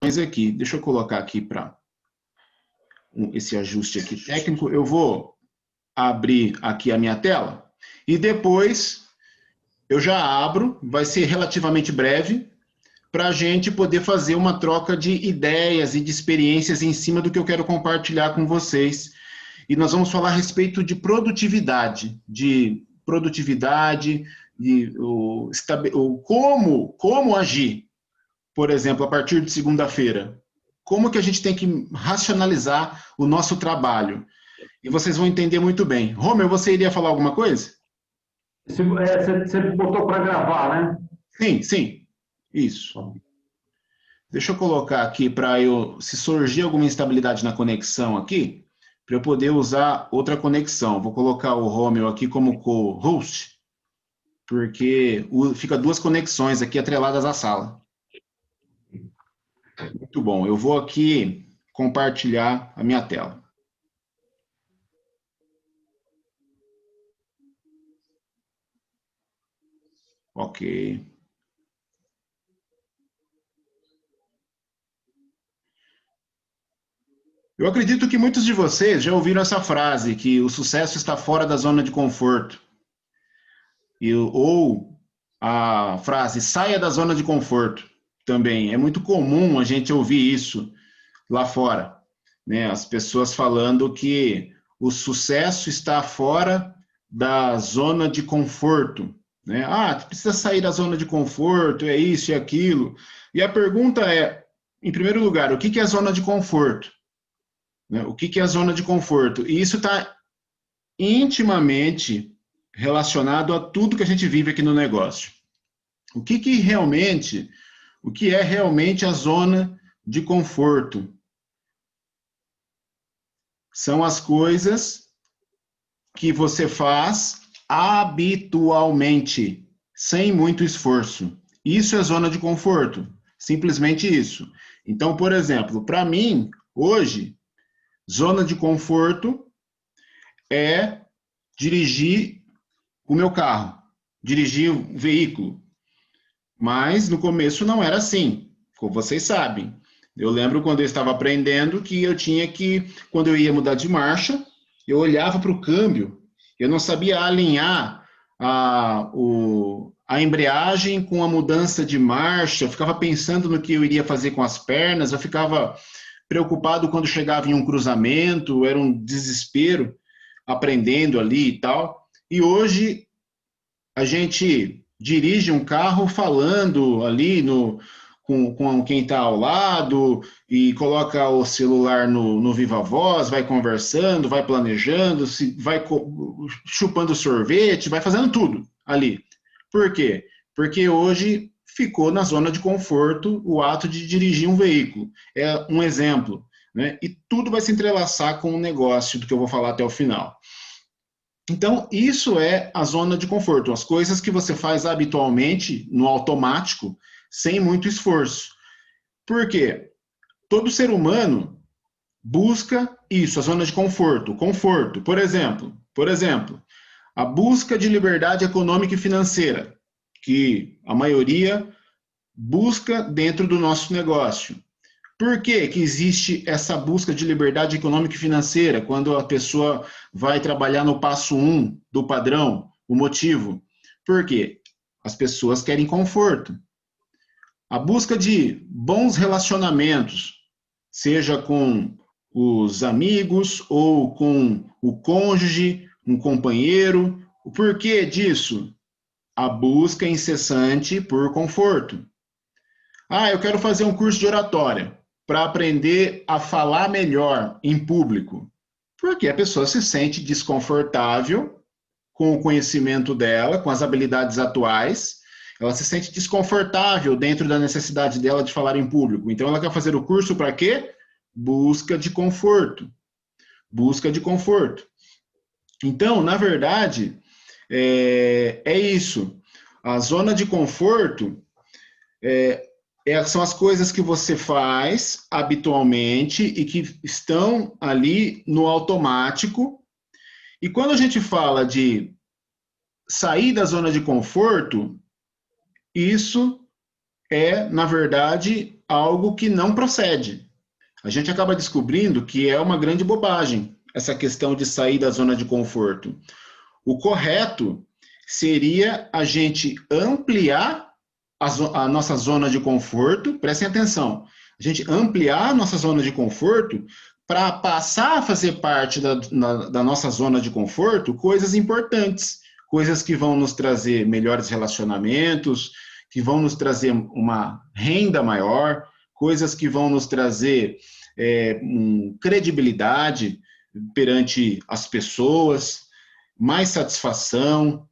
Mas aqui, deixa eu colocar aqui para esse ajuste aqui técnico. Eu vou abrir aqui a minha tela e depois eu já abro, vai ser relativamente breve, para a gente poder fazer uma troca de ideias e de experiências em cima do que eu quero compartilhar com vocês. E nós vamos falar a respeito de produtividade, de como agir, por exemplo, a partir de segunda-feira. Como que a gente tem que racionalizar o nosso trabalho. E vocês vão entender muito bem. Romer, você iria falar alguma coisa? Você botou para gravar, né? Sim, sim. Isso. Deixa eu colocar aqui para se surgir alguma instabilidade na conexão aqui, para eu poder usar outra conexão. Vou colocar o Romeu aqui como co-host, porque fica duas conexões aqui atreladas à sala. Muito bom. Eu vou aqui compartilhar a minha tela. Ok. Eu acredito que muitos de vocês já ouviram essa frase, que o sucesso está fora da zona de conforto. Ou a frase, saia da zona de conforto, também. É muito comum a gente ouvir isso lá fora, né? As pessoas falando que o sucesso está fora da zona de conforto, né? Ah, tu precisa sair da zona de conforto, é isso e aquilo. E a pergunta é, em primeiro lugar, o que é zona de conforto? Né? O que é zona de conforto? E isso está intimamente relacionado a tudo que a gente vive aqui no negócio. O que é realmente a zona de conforto? São as coisas que você faz habitualmente, sem muito esforço. Isso é zona de conforto, simplesmente isso. Então, por exemplo, para mim, hoje, zona de conforto é dirigir o meu carro, dirigir o veículo. Mas no começo não era assim, como vocês sabem. Eu lembro quando eu estava aprendendo que eu tinha que, quando eu ia mudar de marcha, eu olhava para o câmbio, eu não sabia alinhar a embreagem com a mudança de marcha, eu ficava pensando no que eu iria fazer com as pernas, eu ficava preocupado quando chegava em um cruzamento, era um desespero aprendendo ali e tal. E hoje a gente dirige um carro falando ali com quem está ao lado e coloca o celular no Viva Voz, vai conversando, vai planejando, vai chupando sorvete, vai fazendo tudo ali. Por quê? Porque hoje ficou na zona de conforto o ato de dirigir um veículo. É um exemplo, né? E tudo vai se entrelaçar com o negócio do que eu vou falar até o final. Então, isso é a zona de conforto, as coisas que você faz habitualmente, no automático, sem muito esforço. Por quê? Todo ser humano busca isso, a zona de conforto. Conforto, por exemplo, a busca de liberdade econômica e financeira, que a maioria busca dentro do nosso negócio. Por que que existe essa busca de liberdade econômica e financeira quando a pessoa vai trabalhar no passo 1 do padrão? O motivo? Por quê? As pessoas querem conforto. A busca de bons relacionamentos, seja com os amigos ou com o cônjuge, um companheiro. O porquê disso? A busca incessante por conforto. Ah, eu quero fazer um curso de oratória para aprender a falar melhor em público. Porque a pessoa se sente desconfortável com o conhecimento dela, com as habilidades atuais, ela se sente desconfortável dentro da necessidade dela de falar em público. Então, ela quer fazer o curso para quê? Busca de conforto. Busca de conforto. Então, na verdade, é isso. A zona de conforto são as coisas que você faz habitualmente e que estão ali no automático. E quando a gente fala de sair da zona de conforto, isso é, na verdade, algo que não procede. A gente acaba descobrindo que é uma grande bobagem essa questão de sair da zona de conforto. O correto seria a gente ampliar a nossa zona de conforto, prestem atenção, a gente ampliar a nossa zona de conforto para passar a fazer parte da nossa zona de conforto coisas importantes, coisas que vão nos trazer melhores relacionamentos, que vão nos trazer uma renda maior, coisas que vão nos trazer credibilidade perante as pessoas, mais satisfação,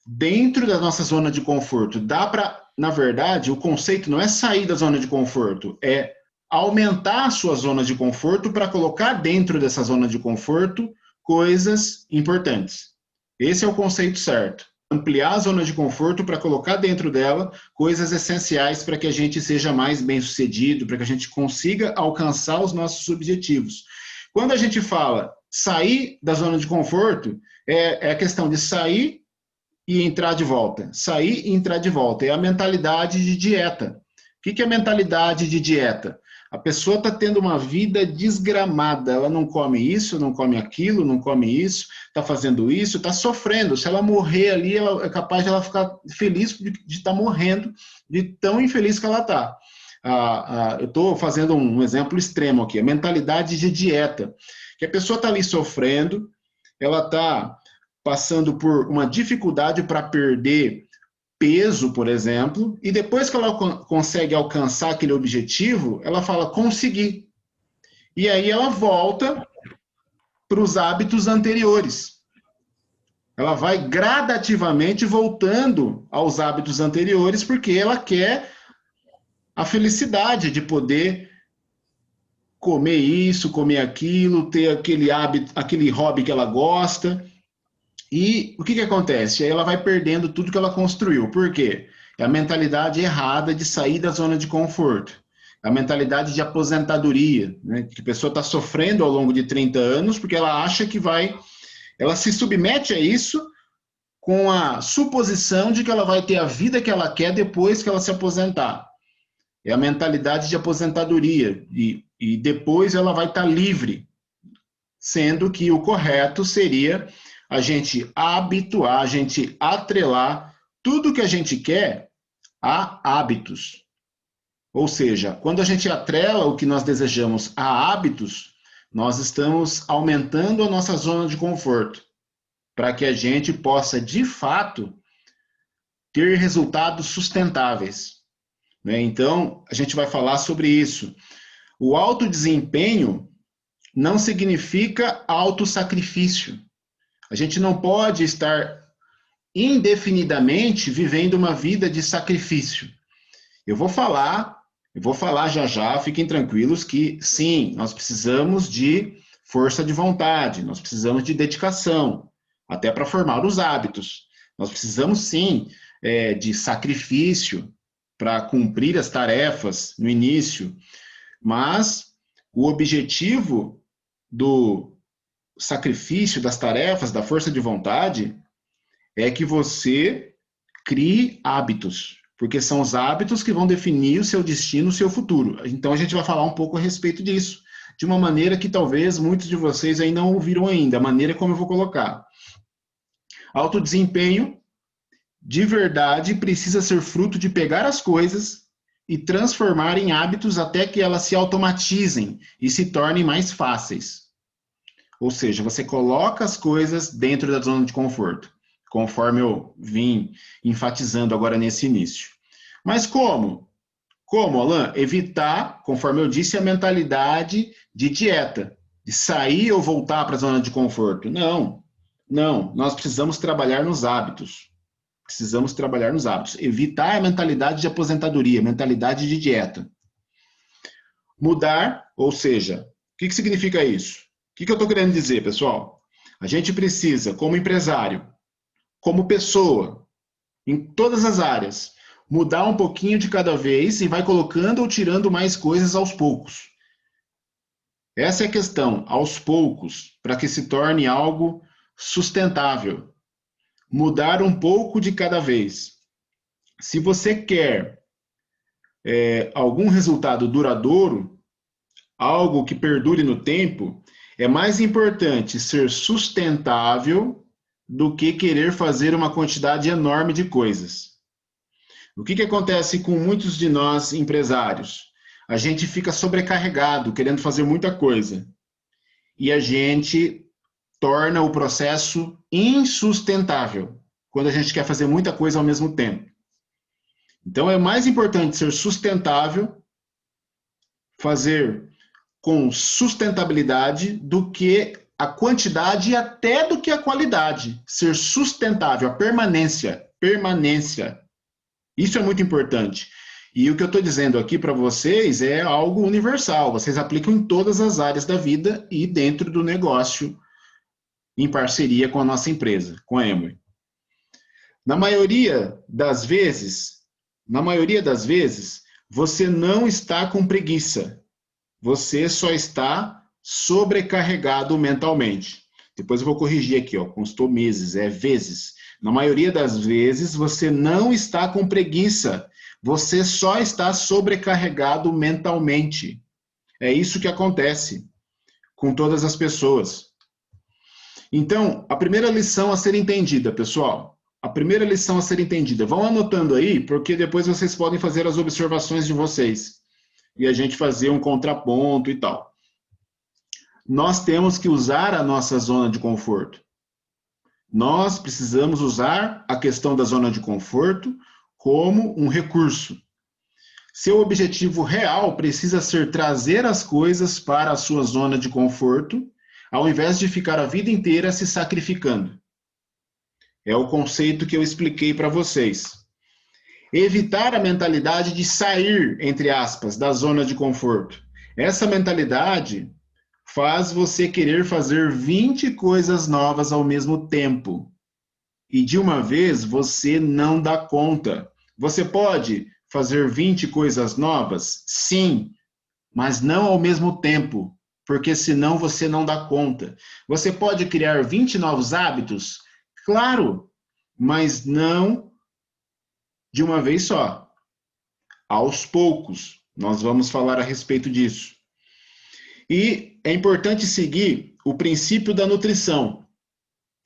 dentro da nossa zona de conforto. Dá para, na verdade, o conceito não é sair da zona de conforto, é aumentar a sua zona de conforto para colocar dentro dessa zona de conforto coisas importantes. Esse é o conceito certo. Ampliar a zona de conforto para colocar dentro dela coisas essenciais para que a gente seja mais bem-sucedido, para que a gente consiga alcançar os nossos objetivos. Quando a gente fala sair da zona de conforto, é a questão de sair e entrar de volta. Sair e entrar de volta. É a mentalidade de dieta. O que é a mentalidade de dieta? A pessoa está tendo uma vida desgramada, ela não come isso, não come aquilo, não come isso, está fazendo isso, está sofrendo. Se ela morrer ali, ela é capaz de ela ficar feliz de estar morrendo, de tão infeliz que ela está. Eu estou fazendo um exemplo extremo aqui, a mentalidade de dieta, que a pessoa está ali sofrendo, ela está passando por uma dificuldade para perder peso, por exemplo, e depois que ela consegue alcançar aquele objetivo, ela fala, consegui. E aí ela volta para os hábitos anteriores. Ela vai gradativamente voltando aos hábitos anteriores, porque ela quer a felicidade de poder comer isso, comer aquilo, ter aquele hábito, aquele hobby que ela gosta. E o que acontece? Aí ela vai perdendo tudo que ela construiu. Por quê? É a mentalidade errada de sair da zona de conforto. É a mentalidade de aposentadoria, né? Que a pessoa está sofrendo ao longo de 30 anos porque ela acha que vai... Ela se submete a isso com a suposição de que ela vai ter a vida que ela quer depois que ela se aposentar. É a mentalidade de aposentadoria. E depois ela vai estar livre. Sendo que o correto seria a gente habituar, a gente atrelar tudo que a gente quer a hábitos. Ou seja, quando a gente atrela o que nós desejamos a hábitos, nós estamos aumentando a nossa zona de conforto, para que a gente possa, de fato, ter resultados sustentáveis. Então, a gente vai falar sobre isso. O alto desempenho não significa autossacrifício. A gente não pode estar indefinidamente vivendo uma vida de sacrifício. Eu vou falar já já, fiquem tranquilos que sim, nós precisamos de força de vontade, nós precisamos de dedicação, até para formar os hábitos. Nós precisamos sim de sacrifício para cumprir as tarefas no início, mas o objetivo do sacrifício das tarefas, da força de vontade, é que você crie hábitos, porque são os hábitos que vão definir o seu destino, o seu futuro. Então a gente vai falar um pouco a respeito disso, de uma maneira que talvez muitos de vocês aí não ouviram ainda, a maneira como eu vou colocar. Alto desempenho, de verdade, precisa ser fruto de pegar as coisas e transformar em hábitos até que elas se automatizem e se tornem mais fáceis. Ou seja, você coloca as coisas dentro da zona de conforto, conforme eu vim enfatizando agora nesse início. Mas como? Como, Alan? Evitar, conforme eu disse, a mentalidade de dieta, de sair ou voltar para a zona de conforto. Não, nós precisamos trabalhar nos hábitos. Precisamos trabalhar nos hábitos. Evitar a mentalidade de aposentadoria, mentalidade de dieta. Mudar, ou seja, o que significa isso? O que eu estou querendo dizer, pessoal? A gente precisa, como empresário, como pessoa, em todas as áreas, mudar um pouquinho de cada vez e vai colocando ou tirando mais coisas aos poucos. Essa é a questão, aos poucos, para que se torne algo sustentável. Mudar um pouco de cada vez. Se você quer algum resultado duradouro, algo que perdure no tempo, é mais importante ser sustentável do que querer fazer uma quantidade enorme de coisas. O que acontece com muitos de nós empresários? A gente fica sobrecarregado, querendo fazer muita coisa. E a gente torna o processo insustentável, quando a gente quer fazer muita coisa ao mesmo tempo. Então, é mais importante ser sustentável, fazer com sustentabilidade, do que a quantidade e até do que a qualidade. Ser sustentável, a permanência. Permanência. Isso é muito importante. E o que eu estou dizendo aqui para vocês é algo universal. Vocês aplicam em todas as áreas da vida e dentro do negócio, em parceria com a nossa empresa, com a Emory. Na maioria das vezes, você não está com preguiça. Você só está sobrecarregado mentalmente. Depois eu vou corrigir aqui, ó, constou meses, é vezes. Na maioria das vezes, você não está com preguiça. Você só está sobrecarregado mentalmente. É isso que acontece com todas as pessoas. Então, a primeira lição a ser entendida, pessoal. A primeira lição a ser entendida. Vão anotando aí, porque depois vocês podem fazer as observações de vocês. E a gente fazer um contraponto e tal. Nós temos que usar a nossa zona de conforto. Nós precisamos usar a questão da zona de conforto como um recurso. Seu objetivo real precisa ser trazer as coisas para a sua zona de conforto, ao invés de ficar a vida inteira se sacrificando. É o conceito que eu expliquei para vocês. Evitar a mentalidade de sair, entre aspas, da zona de conforto. Essa mentalidade faz você querer fazer 20 coisas novas ao mesmo tempo. E de uma vez você não dá conta. Você pode fazer 20 coisas novas? Sim, mas não ao mesmo tempo, porque senão você não dá conta. Você pode criar 20 novos hábitos? Claro, mas não de uma vez só. Aos poucos, nós vamos falar a respeito disso. E é importante seguir o princípio da nutrição.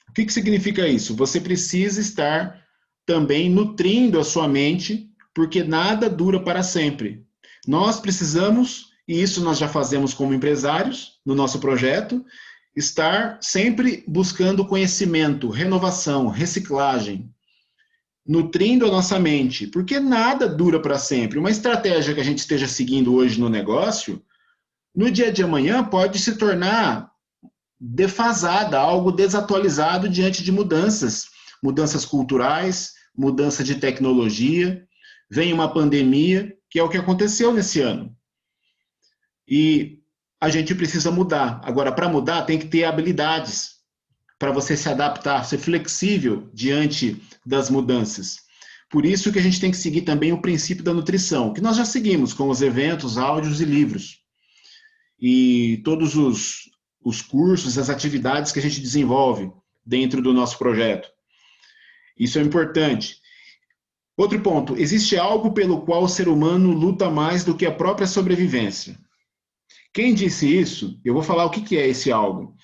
O que significa isso? Você precisa estar também nutrindo a sua mente, porque nada dura para sempre. Nós precisamos, e isso nós já fazemos como empresários no nosso projeto, estar sempre buscando conhecimento, renovação, reciclagem, nutrindo a nossa mente, porque nada dura para sempre. Uma estratégia que a gente esteja seguindo hoje no negócio, no dia de amanhã pode se tornar defasada, algo desatualizado diante de mudanças culturais, mudança de tecnologia, vem uma pandemia, que é o que aconteceu nesse ano. E a gente precisa mudar. Agora, para mudar, tem que ter habilidades para você se adaptar, ser flexível diante das mudanças. Por isso que a gente tem que seguir também o princípio da nutrição, que nós já seguimos com os eventos, áudios e livros. E todos os cursos, as atividades que a gente desenvolve dentro do nosso projeto. Isso é importante. Outro ponto, existe algo pelo qual o ser humano luta mais do que a própria sobrevivência. Quem disse isso? Eu vou falar o que é esse algo.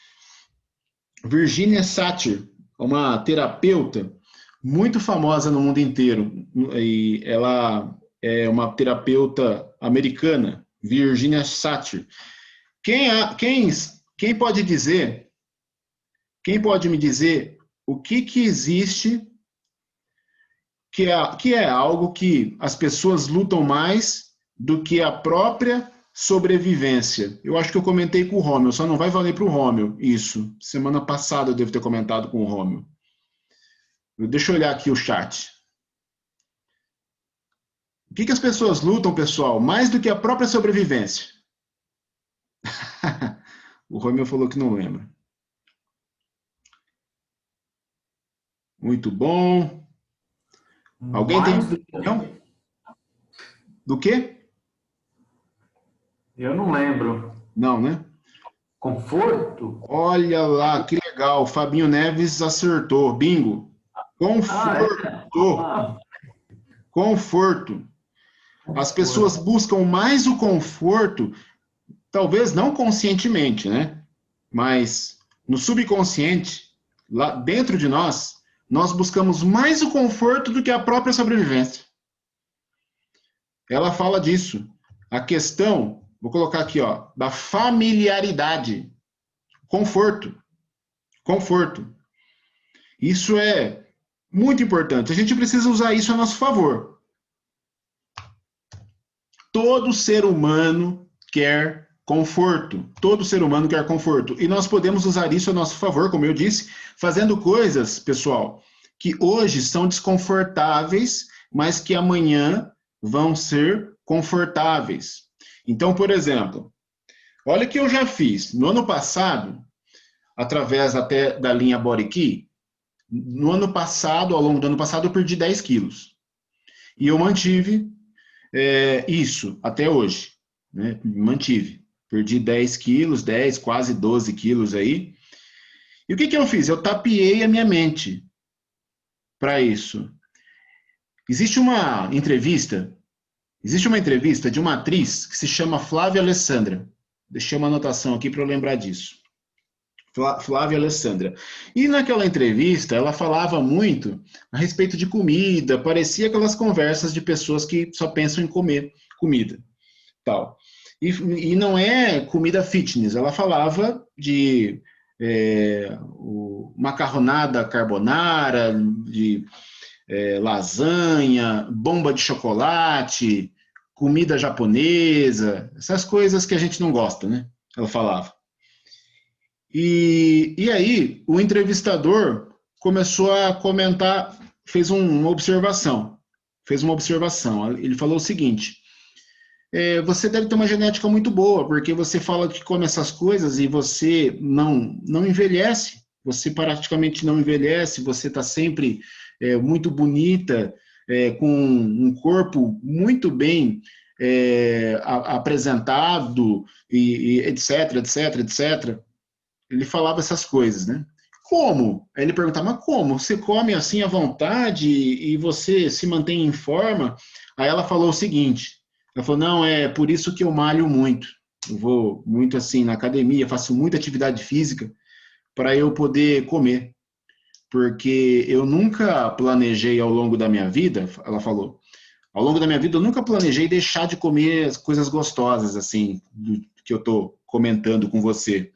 Virginia Satir, uma terapeuta muito famosa no mundo inteiro, e ela é uma terapeuta americana, Virginia Satir. Quem pode me dizer o que existe que é algo que as pessoas lutam mais do que a própria sobrevivência? Eu acho que eu comentei com o Rômio, só não vai valer para o Rômio isso. Semana passada eu devo ter comentado com o Rômio. Deixa eu olhar aqui o chat. O que as pessoas lutam, pessoal, mais do que a própria sobrevivência? O Romeu falou que não lembra. Muito bom. Alguém tem opinião? Do quê? Eu não lembro. Não, né? Conforto? Olha lá, que legal. Fabinho Neves acertou. Bingo. Conforto. Conforto. As pessoas buscam mais o conforto, talvez não conscientemente, né? Mas no subconsciente, lá dentro de nós, nós buscamos mais o conforto do que a própria sobrevivência. Ela fala disso. A questão, vou colocar aqui, ó, da familiaridade. Conforto. Conforto. Isso é muito importante. A gente precisa usar isso a nosso favor. Todo ser humano quer conforto. Todo ser humano quer conforto. E nós podemos usar isso a nosso favor, como eu disse, fazendo coisas, pessoal, que hoje são desconfortáveis, mas que amanhã vão ser confortáveis. Então, por exemplo, olha o que eu já fiz. No ano passado, através até da linha Body Key, no ano passado, ao longo do ano passado, eu perdi 10 quilos. E eu mantive isso até hoje. Né? Mantive. Perdi 10 quilos, 10, quase 12 quilos aí. E o que eu fiz? Eu tapeei a minha mente para isso. Existe uma entrevista de uma atriz que se chama Flávia Alessandra. Deixei uma anotação aqui para eu lembrar disso. Flávia Alessandra. E naquela entrevista, ela falava muito a respeito de comida, parecia aquelas conversas de pessoas que só pensam em comer comida, tal. E não é comida fitness, ela falava de macarronada carbonara, de lasanha, bomba de chocolate, comida japonesa, essas coisas que a gente não gosta, né? Ela falava. E aí, o entrevistador começou a comentar, fez uma observação. Ele falou o seguinte: você deve ter uma genética muito boa, porque você fala que come essas coisas e você não envelhece, você praticamente não envelhece, você está sempre muito bonita, com um corpo muito bem apresentado, e etc, etc, etc. Ele falava essas coisas, né? Como? Aí ele perguntava, mas como? Você come assim à vontade e você se mantém em forma? Aí ela falou o seguinte, ela falou, não, é por isso que eu malho muito. Eu vou muito assim na academia, faço muita atividade física para eu poder comer. Porque eu nunca planejei ao longo da minha vida, ela falou, ao longo da minha vida eu nunca planejei deixar de comer as coisas gostosas, assim, do que eu estou comentando com você.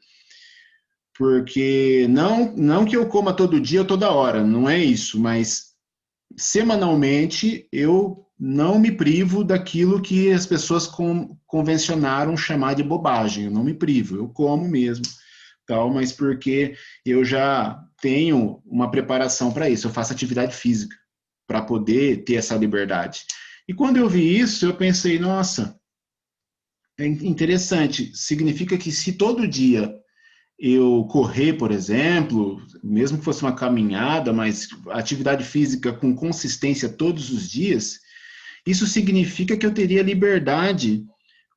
Porque não que eu coma todo dia ou toda hora, não é isso, mas semanalmente eu não me privo daquilo que as pessoas convencionaram chamar de bobagem, eu não me privo, eu como mesmo, tal, mas porque eu já tenho uma preparação para isso, eu faço atividade física para poder ter essa liberdade. E quando eu vi isso, eu pensei, nossa, é interessante, significa que se todo dia eu correr, por exemplo, mesmo que fosse uma caminhada, mas atividade física com consistência todos os dias, isso significa que eu teria liberdade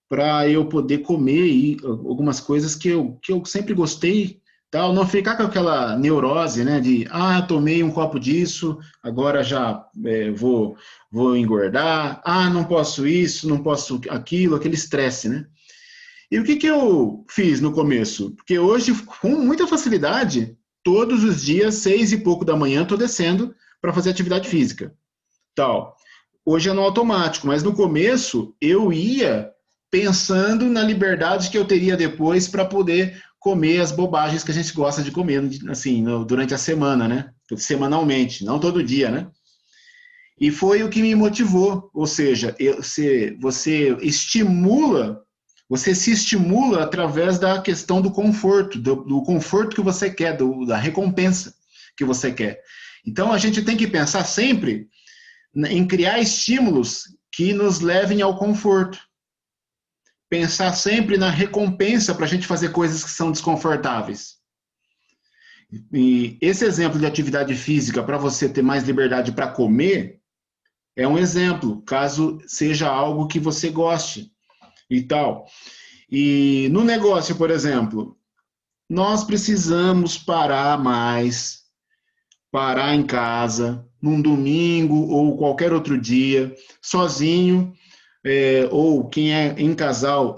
para eu poder comer algumas coisas que eu sempre gostei, tal, não ficar com aquela neurose, né, de, tomei um copo disso, agora já vou engordar, não posso isso, não posso aquilo, aquele estresse, né? E o que eu fiz no começo? Porque hoje, com muita facilidade, todos os dias, 6 e pouco da manhã, estou descendo para fazer atividade física. Tal. Hoje é no automático, mas no começo eu ia pensando na liberdade que eu teria depois para poder comer as bobagens que a gente gosta de comer, assim, durante a semana, né? Semanalmente, não todo dia, né? E foi o que me motivou, ou seja, você estimula. Você se estimula através da questão do conforto, do conforto que você quer, da recompensa que você quer. Então, a gente tem que pensar sempre em criar estímulos que nos levem ao conforto. Pensar sempre na recompensa para a gente fazer coisas que são desconfortáveis. E esse exemplo de atividade física para você ter mais liberdade para comer é um exemplo, caso seja algo que você goste e tal. E no negócio, por exemplo, nós precisamos parar mais, parar em casa, num domingo ou qualquer outro dia, sozinho, ou quem é em casal,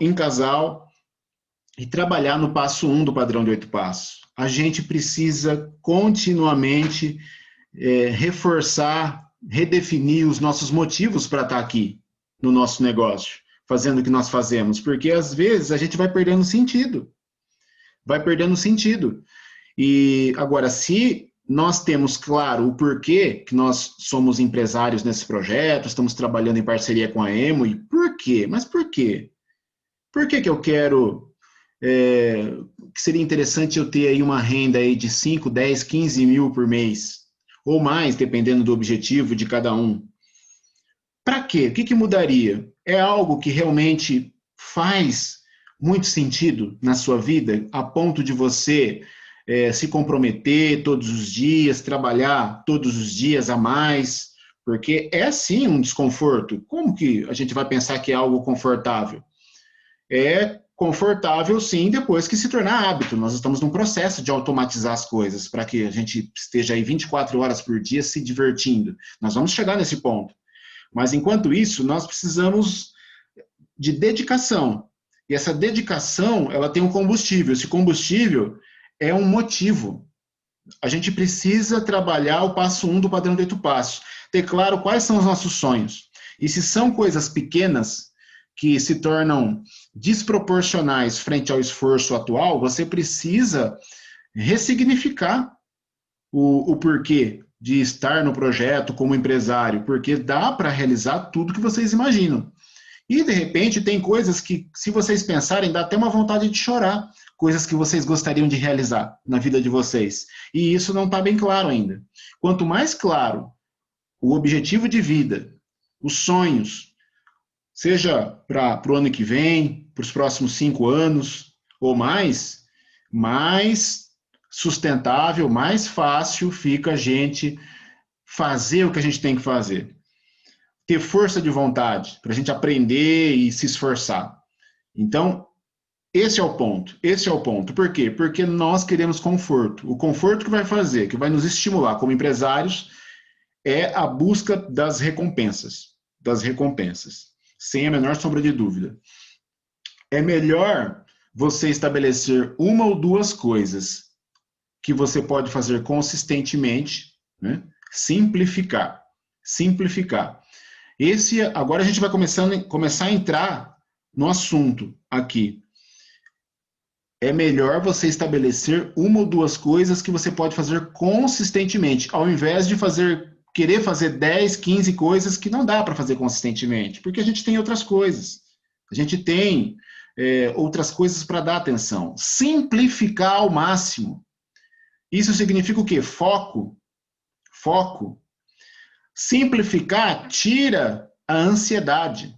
e trabalhar no passo 1 do padrão de 8 passos. A gente precisa continuamente reforçar, redefinir os nossos motivos para estar aqui no nosso negócio, fazendo o que nós fazemos, porque às vezes a gente vai perdendo sentido. Vai perdendo sentido. E agora, se nós temos claro o porquê que nós somos empresários nesse projeto, estamos trabalhando em parceria com a Emo, e por quê? Mas por quê? Por que eu quero que seria interessante eu ter aí uma renda aí de 5, 10, 15 mil por mês, ou mais, dependendo do objetivo de cada um. Para quê? O que mudaria? É algo que realmente faz muito sentido na sua vida, a ponto de você se comprometer todos os dias, trabalhar todos os dias a mais, porque é sim um desconforto. Como que a gente vai pensar que é algo confortável? É confortável, sim, depois que se tornar hábito. Nós estamos num processo de automatizar as coisas, para que a gente esteja aí 24 horas por dia se divertindo. Nós vamos chegar nesse ponto. Mas, enquanto isso, nós precisamos de dedicação. E essa dedicação, ela tem um combustível. Esse combustível é um motivo. A gente precisa trabalhar o passo 1 do padrão de 8 passos. Ter claro quais são os nossos sonhos. E se são coisas pequenas, que se tornam desproporcionais frente ao esforço atual, você precisa ressignificar o porquê de estar no projeto como empresário, porque dá para realizar tudo que vocês imaginam. E, de repente, tem coisas que, se vocês pensarem, dá até uma vontade de chorar, coisas que vocês gostariam de realizar na vida de vocês. E isso não está bem claro ainda. Quanto mais claro o objetivo de vida, os sonhos, seja para o ano que vem, para os próximos 5 anos ou mais sustentável, mais fácil fica a gente fazer o que a gente tem que fazer. Ter força de vontade para a gente aprender e se esforçar. Então, esse é o ponto. Esse é o ponto. Por quê? Porque nós queremos conforto. O conforto que vai fazer, que vai nos estimular como empresários, é a busca das recompensas. Das recompensas. Sem a menor sombra de dúvida. É melhor você estabelecer uma ou duas coisas que você pode fazer consistentemente, né? Simplificar. Simplificar. Agora a gente vai começar a entrar no assunto aqui. É melhor você estabelecer uma ou duas coisas que você pode fazer consistentemente, ao invés de querer fazer 10, 15 coisas que não dá para fazer consistentemente, porque a gente tem outras coisas. A gente tem outras coisas para dar atenção. Simplificar ao máximo. Isso significa o quê? Foco. Foco. Simplificar tira a ansiedade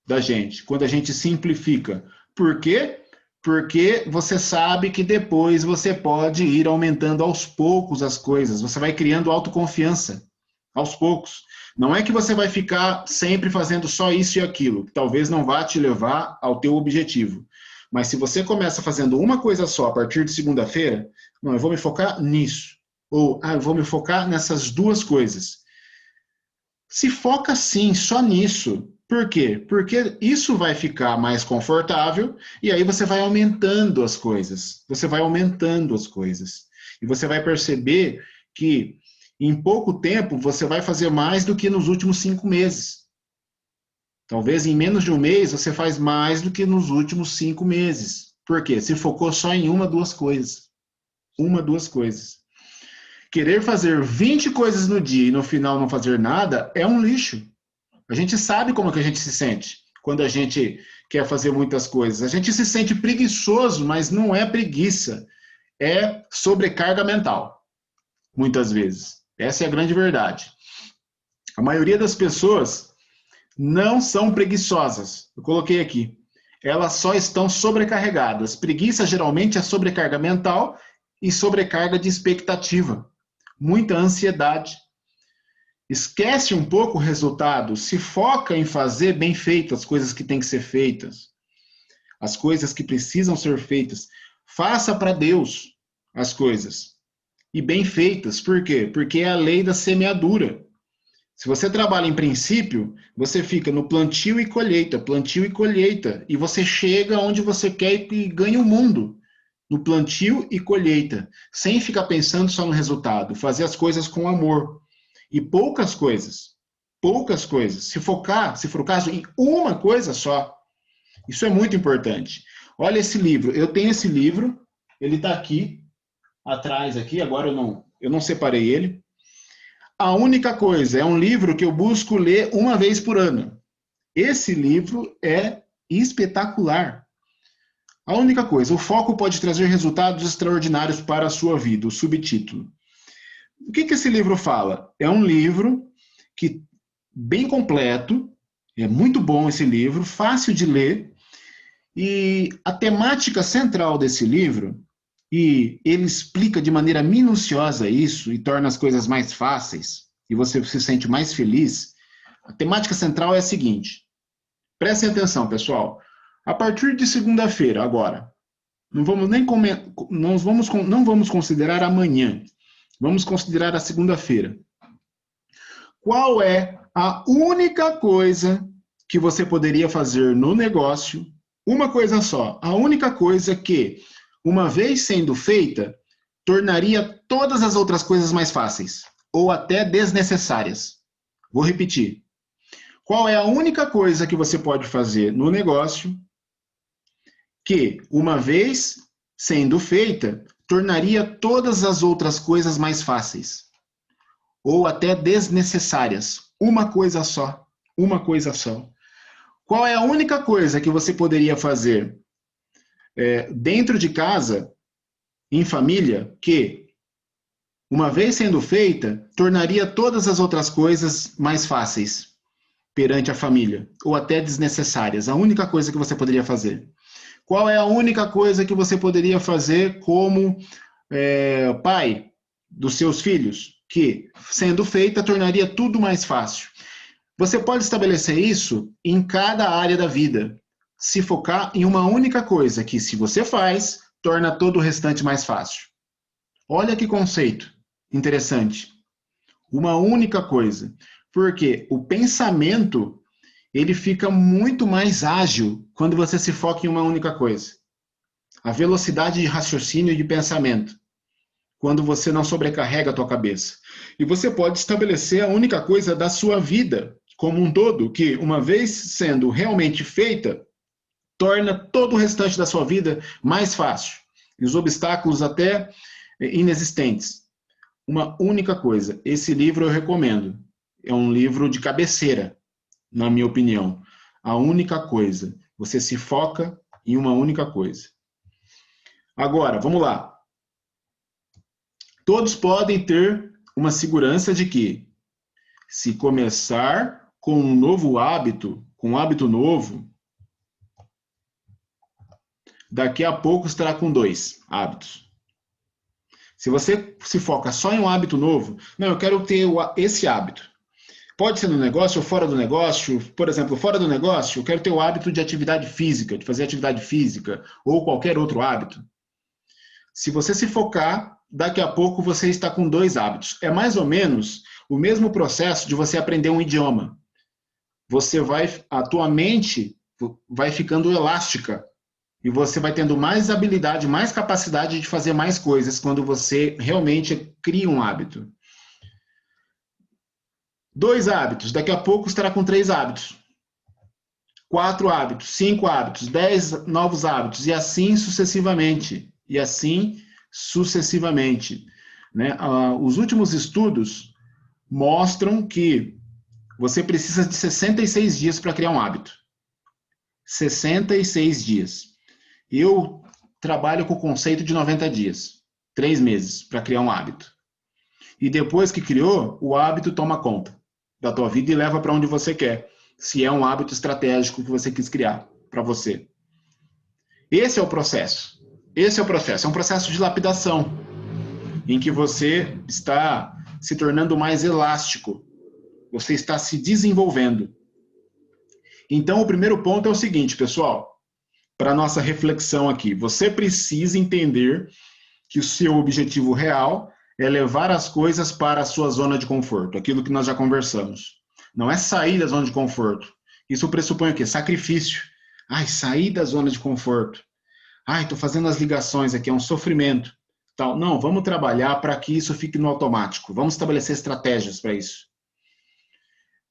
da gente, quando a gente simplifica. Por quê? Porque você sabe que depois você pode ir aumentando aos poucos as coisas. Você vai criando autoconfiança aos poucos. Não é que você vai ficar sempre fazendo só isso e aquilo, que talvez não vá te levar ao teu objetivo. Mas se você começa fazendo uma coisa só a partir de segunda-feira, não, eu vou me focar nisso. Ou, eu vou me focar nessas duas coisas. Se foca sim, só nisso. Por quê? Porque isso vai ficar mais confortável e aí você vai aumentando as coisas. Você vai aumentando as coisas. E você vai perceber que em pouco tempo você vai fazer mais do que nos últimos 5 meses. Talvez em menos de um mês você faz mais do que nos últimos 5 meses. Por quê? Se focou só em uma, duas coisas. Uma, duas coisas. Querer fazer 20 coisas no dia e no final não fazer nada é um lixo. A gente sabe como que a gente se sente quando a gente quer fazer muitas coisas. A gente se sente preguiçoso, mas não é preguiça. É sobrecarga mental, muitas vezes. Essa é a grande verdade. A maioria das pessoas não são preguiçosas. Eu coloquei aqui. Elas só estão sobrecarregadas. Preguiça geralmente é sobrecarga mental e sobrecarga de expectativa. Muita ansiedade. Esquece um pouco o resultado, se foca em fazer bem feito as coisas que têm que ser feitas, as coisas que precisam ser feitas. Faça para Deus as coisas. E bem feitas. Por quê? Porque é a lei da semeadura. Se você trabalha em princípio, você fica no plantio e colheita, e você chega onde você quer e ganha o mundo, no plantio e colheita, sem ficar pensando só no resultado, fazer as coisas com amor. E poucas coisas. Se for o caso, em uma coisa só. Isso é muito importante. Olha esse livro, eu tenho esse livro, ele está aqui, atrás aqui, agora eu não separei ele. A Única Coisa é um livro que eu busco ler uma vez por ano. Esse livro é espetacular. A Única Coisa, o foco pode trazer resultados extraordinários para a sua vida, o subtítulo. O que esse livro fala? É um livro que bem completo, é muito bom esse livro, fácil de ler, e a temática central desse livro, e ele explica de maneira minuciosa isso e torna as coisas mais fáceis, e você se sente mais feliz. A temática central é a seguinte, prestem atenção, pessoal, a partir de segunda-feira, agora, não vamos considerar amanhã, vamos considerar a segunda-feira. Qual é a única coisa que você poderia fazer no negócio? Uma coisa só. A única coisa que, uma vez sendo feita, tornaria todas as outras coisas mais fáceis ou até desnecessárias. Vou repetir. Qual é a única coisa que você pode fazer no negócio que, uma vez sendo feita, tornaria todas as outras coisas mais fáceis ou até desnecessárias? Uma coisa só. Uma coisa só. Qual é a única coisa que você poderia fazer dentro de casa, em família, que, uma vez sendo feita, tornaria todas as outras coisas mais fáceis perante a família, ou até desnecessárias? A única coisa que você poderia fazer. Qual é a única coisa que você poderia fazer como pai dos seus filhos, que, sendo feita, tornaria tudo mais fácil? Você pode estabelecer isso em cada área da vida. Se focar em uma única coisa que, se você faz, torna todo o restante mais fácil. Olha que conceito interessante. Uma única coisa. Porque o pensamento, ele fica muito mais ágil quando você se foca em uma única coisa. A velocidade de raciocínio e de pensamento. Quando você não sobrecarrega a tua cabeça. E você pode estabelecer a única coisa da sua vida como um todo, que, uma vez sendo realmente feita, torna todo o restante da sua vida mais fácil. E os obstáculos até inexistentes. Uma única coisa. Esse livro eu recomendo. É um livro de cabeceira, na minha opinião. A única coisa. Você se foca em uma única coisa. Agora, vamos lá. Todos podem ter uma segurança de que, se começar com um novo hábito, com um hábito novo, daqui a pouco estará com 2 hábitos. Se você se foca só em um hábito novo, não, eu quero ter esse hábito. Pode ser no negócio ou fora do negócio. Por exemplo, fora do negócio, eu quero ter o hábito de atividade física, de fazer atividade física, ou qualquer outro hábito. Se você se focar, daqui a pouco você está com 2 hábitos. É mais ou menos o mesmo processo de você aprender um idioma. A tua mente vai ficando elástica e você vai tendo mais habilidade, mais capacidade de fazer mais coisas quando você realmente cria um hábito. 2 hábitos, daqui a pouco estará com 3 hábitos. 4 hábitos, 5 hábitos, 10 novos hábitos, e assim sucessivamente. Né? Os últimos estudos mostram que você precisa de 66 dias para criar um hábito. 66 dias. Eu trabalho com o conceito de 90 dias. 3 meses para criar um hábito. E depois que criou, o hábito toma conta da tua vida e leva para onde você quer. Se é um hábito estratégico que você quis criar para você. Esse é o processo. É um processo de lapidação, em que você está se tornando mais elástico. Você está se desenvolvendo. Então, o primeiro ponto é o seguinte, pessoal, para a nossa reflexão aqui. Você precisa entender que o seu objetivo real é levar as coisas para a sua zona de conforto, aquilo que nós já conversamos. Não é sair da zona de conforto. Isso pressupõe o quê? Sacrifício. Ai, sair da zona de conforto. Ai, estou fazendo as ligações aqui, é um sofrimento. Tal. Não, vamos trabalhar para que isso fique no automático. Vamos estabelecer estratégias para isso.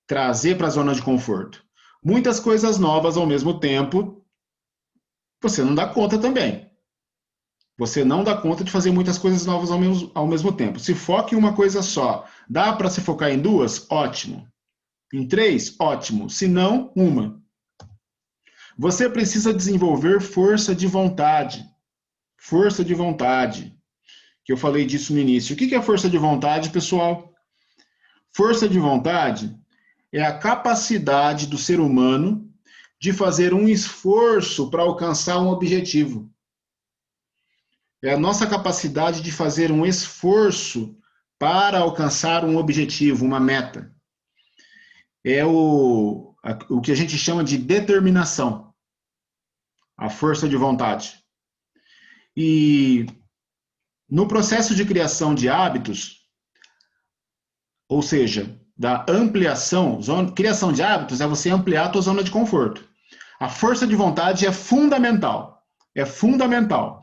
Trazer para a zona de conforto. Muitas coisas novas ao mesmo tempo, você não dá conta também. Você não dá conta de fazer muitas coisas novas ao mesmo tempo. Se foca em uma coisa só. Dá para se focar em duas? Ótimo. Em três? Ótimo. Se não, uma. Você precisa desenvolver força de vontade. Força de vontade. Que eu falei disso no início. O que é força de vontade, pessoal? Força de vontade é a capacidade do ser humano de fazer um esforço para alcançar um objetivo. É a nossa capacidade de fazer um esforço para alcançar um objetivo, uma meta. É o que a gente chama de determinação, a força de vontade. E no processo de criação de hábitos, ou seja, da ampliação, criação de hábitos é você ampliar a tua zona de conforto. A força de vontade é fundamental, é fundamental.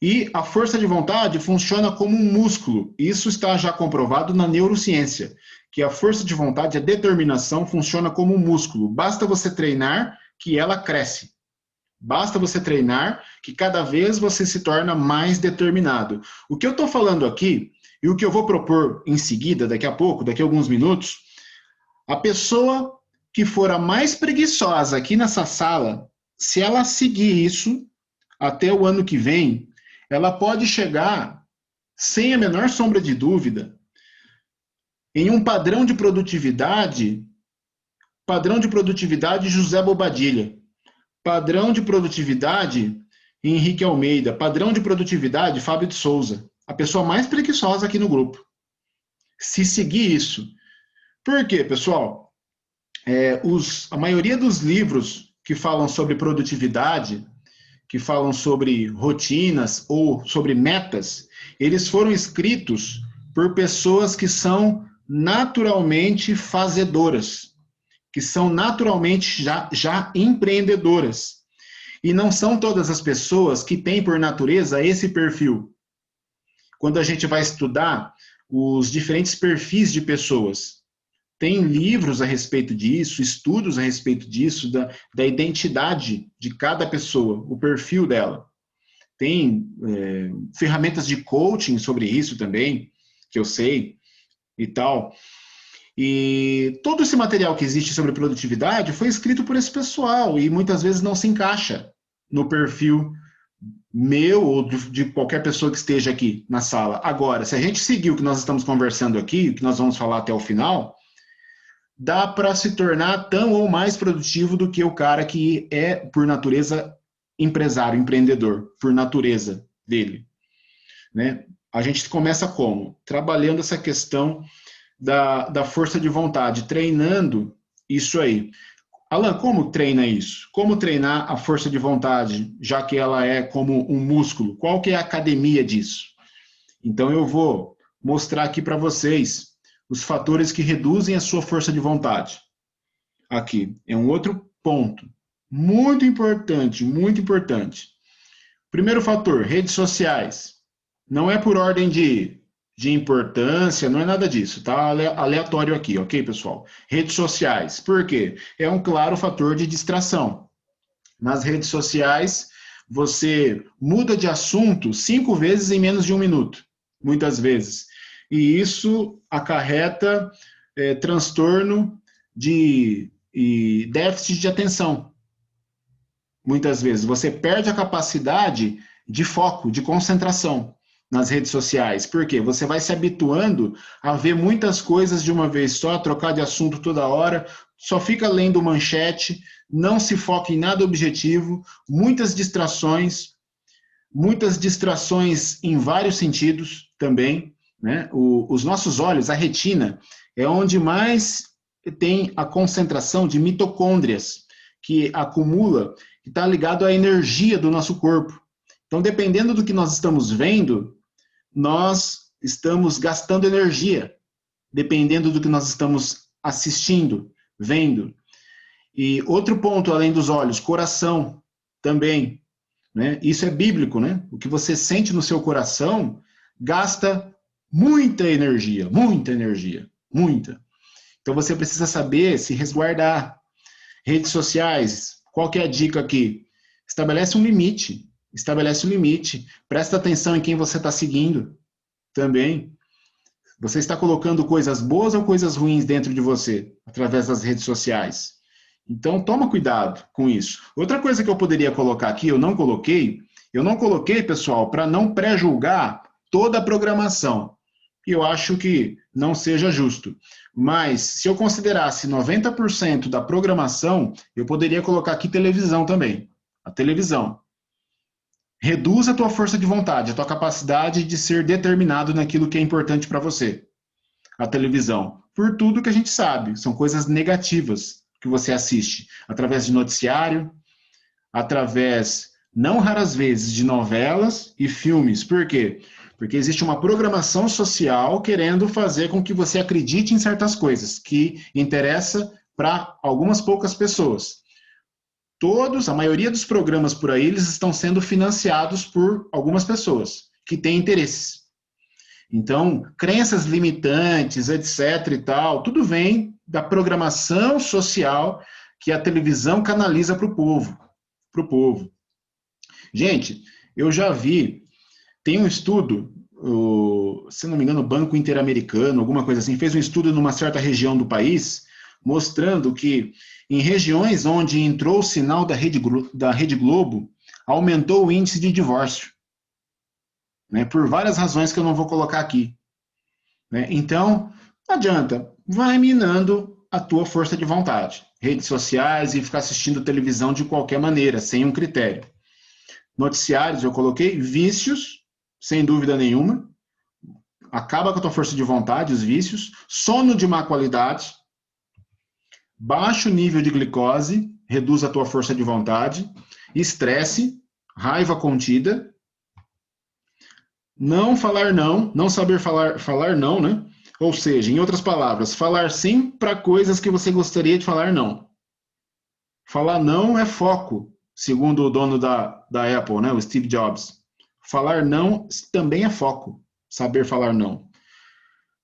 E a força de vontade funciona como um músculo. Isso está já comprovado na neurociência, que a força de vontade, a determinação, funciona como um músculo. Basta você treinar que ela cresce. Basta você treinar que cada vez você se torna mais determinado. O que eu estou falando aqui, e o que eu vou propor em seguida, daqui a pouco, daqui a alguns minutos, a pessoa que for a mais preguiçosa aqui nessa sala, se ela seguir isso até o ano que vem, ela pode chegar, sem a menor sombra de dúvida, em um padrão de produtividade José Bobadilha, padrão de produtividade Henrique Almeida, padrão de produtividade Fábio de Souza, a pessoa mais preguiçosa aqui no grupo. Se seguir isso. Por quê, pessoal? A maioria dos livros que falam sobre produtividade, que falam sobre rotinas ou sobre metas, eles foram escritos por pessoas que são naturalmente fazedoras, que são naturalmente já empreendedoras. E não são todas as pessoas que têm por natureza esse perfil. Quando a gente vai estudar os diferentes perfis de pessoas, tem livros a respeito disso, estudos a respeito disso, da identidade de cada pessoa, o perfil dela. Tem ferramentas de coaching sobre isso também, que eu sei, e tal. E todo esse material que existe sobre produtividade foi escrito por esse pessoal e muitas vezes não se encaixa no perfil meu ou de qualquer pessoa que esteja aqui na sala. Agora, se a gente seguir o que nós estamos conversando aqui, o que nós vamos falar até o final, dá para se tornar tão ou mais produtivo do que o cara que é, por natureza, empresário, empreendedor, por natureza dele. Né? A gente começa como? Trabalhando essa questão da força de vontade, treinando isso aí. Alan, como treina isso? Como treinar a força de vontade, já que ela é como um músculo? Qual que é a academia disso? Então eu vou mostrar aqui para vocês os fatores que reduzem a sua força de vontade. Aqui, é um outro ponto. Muito importante, muito importante. Primeiro fator, redes sociais. Não é por ordem de importância, não é nada disso, tá aleatório aqui, ok, pessoal? Redes sociais, por quê? É um claro fator de distração. Nas redes sociais, você muda de assunto 5 vezes em menos de 1 minuto, muitas vezes. E isso acarreta transtorno e déficit de atenção. Muitas vezes. Você perde a capacidade de foco, de concentração nas redes sociais. Por quê? Você vai se habituando a ver muitas coisas de uma vez só, trocar de assunto toda hora, só fica lendo manchete, não se foca em nada objetivo, muitas distrações em vários sentidos também. Né? Os nossos olhos, a retina, é onde mais tem a concentração de mitocôndrias, que acumula, que está ligado à energia do nosso corpo. Então, dependendo do que nós estamos vendo, nós estamos gastando energia, dependendo do que nós estamos assistindo, vendo. E outro ponto, além dos olhos, coração também, né? Isso é bíblico, né? O que você sente no seu coração gasta muita energia, muita. Então você precisa saber se resguardar. Redes sociais, qual que é a dica aqui? Estabelece um limite, presta atenção em quem você está seguindo também. Você está colocando coisas boas ou coisas ruins dentro de você, através das redes sociais. Então, toma cuidado com isso. Outra coisa que eu poderia colocar aqui, eu não coloquei, pessoal, para não pré-julgar toda a programação. E eu acho que não seja justo. Mas, se eu considerasse 90% da programação, eu poderia colocar aqui televisão também. A televisão. Reduz a tua força de vontade, a tua capacidade de ser determinado naquilo que é importante para você. A televisão. Por tudo que a gente sabe, são coisas negativas que você assiste. Através de noticiário, através, não raras vezes, de novelas e filmes. Por quê? Porque existe uma programação social querendo fazer com que você acredite em certas coisas, que interessa para algumas poucas pessoas. A maioria dos programas por aí, eles estão sendo financiados por algumas pessoas que têm interesses. Então, crenças limitantes, etc. e tal, tudo vem da programação social que a televisão canaliza para o povo. Gente, eu já vi, tem um estudo, se não me engano, o Banco Interamericano, alguma coisa assim, fez um estudo numa certa região do país, mostrando que em regiões onde entrou o sinal da Rede Globo, aumentou o índice de divórcio. Né, por várias razões que eu não vou colocar aqui. Né? Então, não adianta, vai minando a tua força de vontade. Redes sociais e ficar assistindo televisão de qualquer maneira, sem um critério. Noticiários, eu coloquei vícios, sem dúvida nenhuma. Acaba com a tua força de vontade, os vícios. Sono de má qualidade. Baixo nível de glicose, reduz a tua força de vontade. Estresse, raiva contida. Não falar não, não saber falar não, né? Ou seja, em outras palavras, falar sim para coisas que você gostaria de falar não. Falar não é foco, segundo o dono da Apple, né, o Steve Jobs. Falar não também é foco, saber falar não.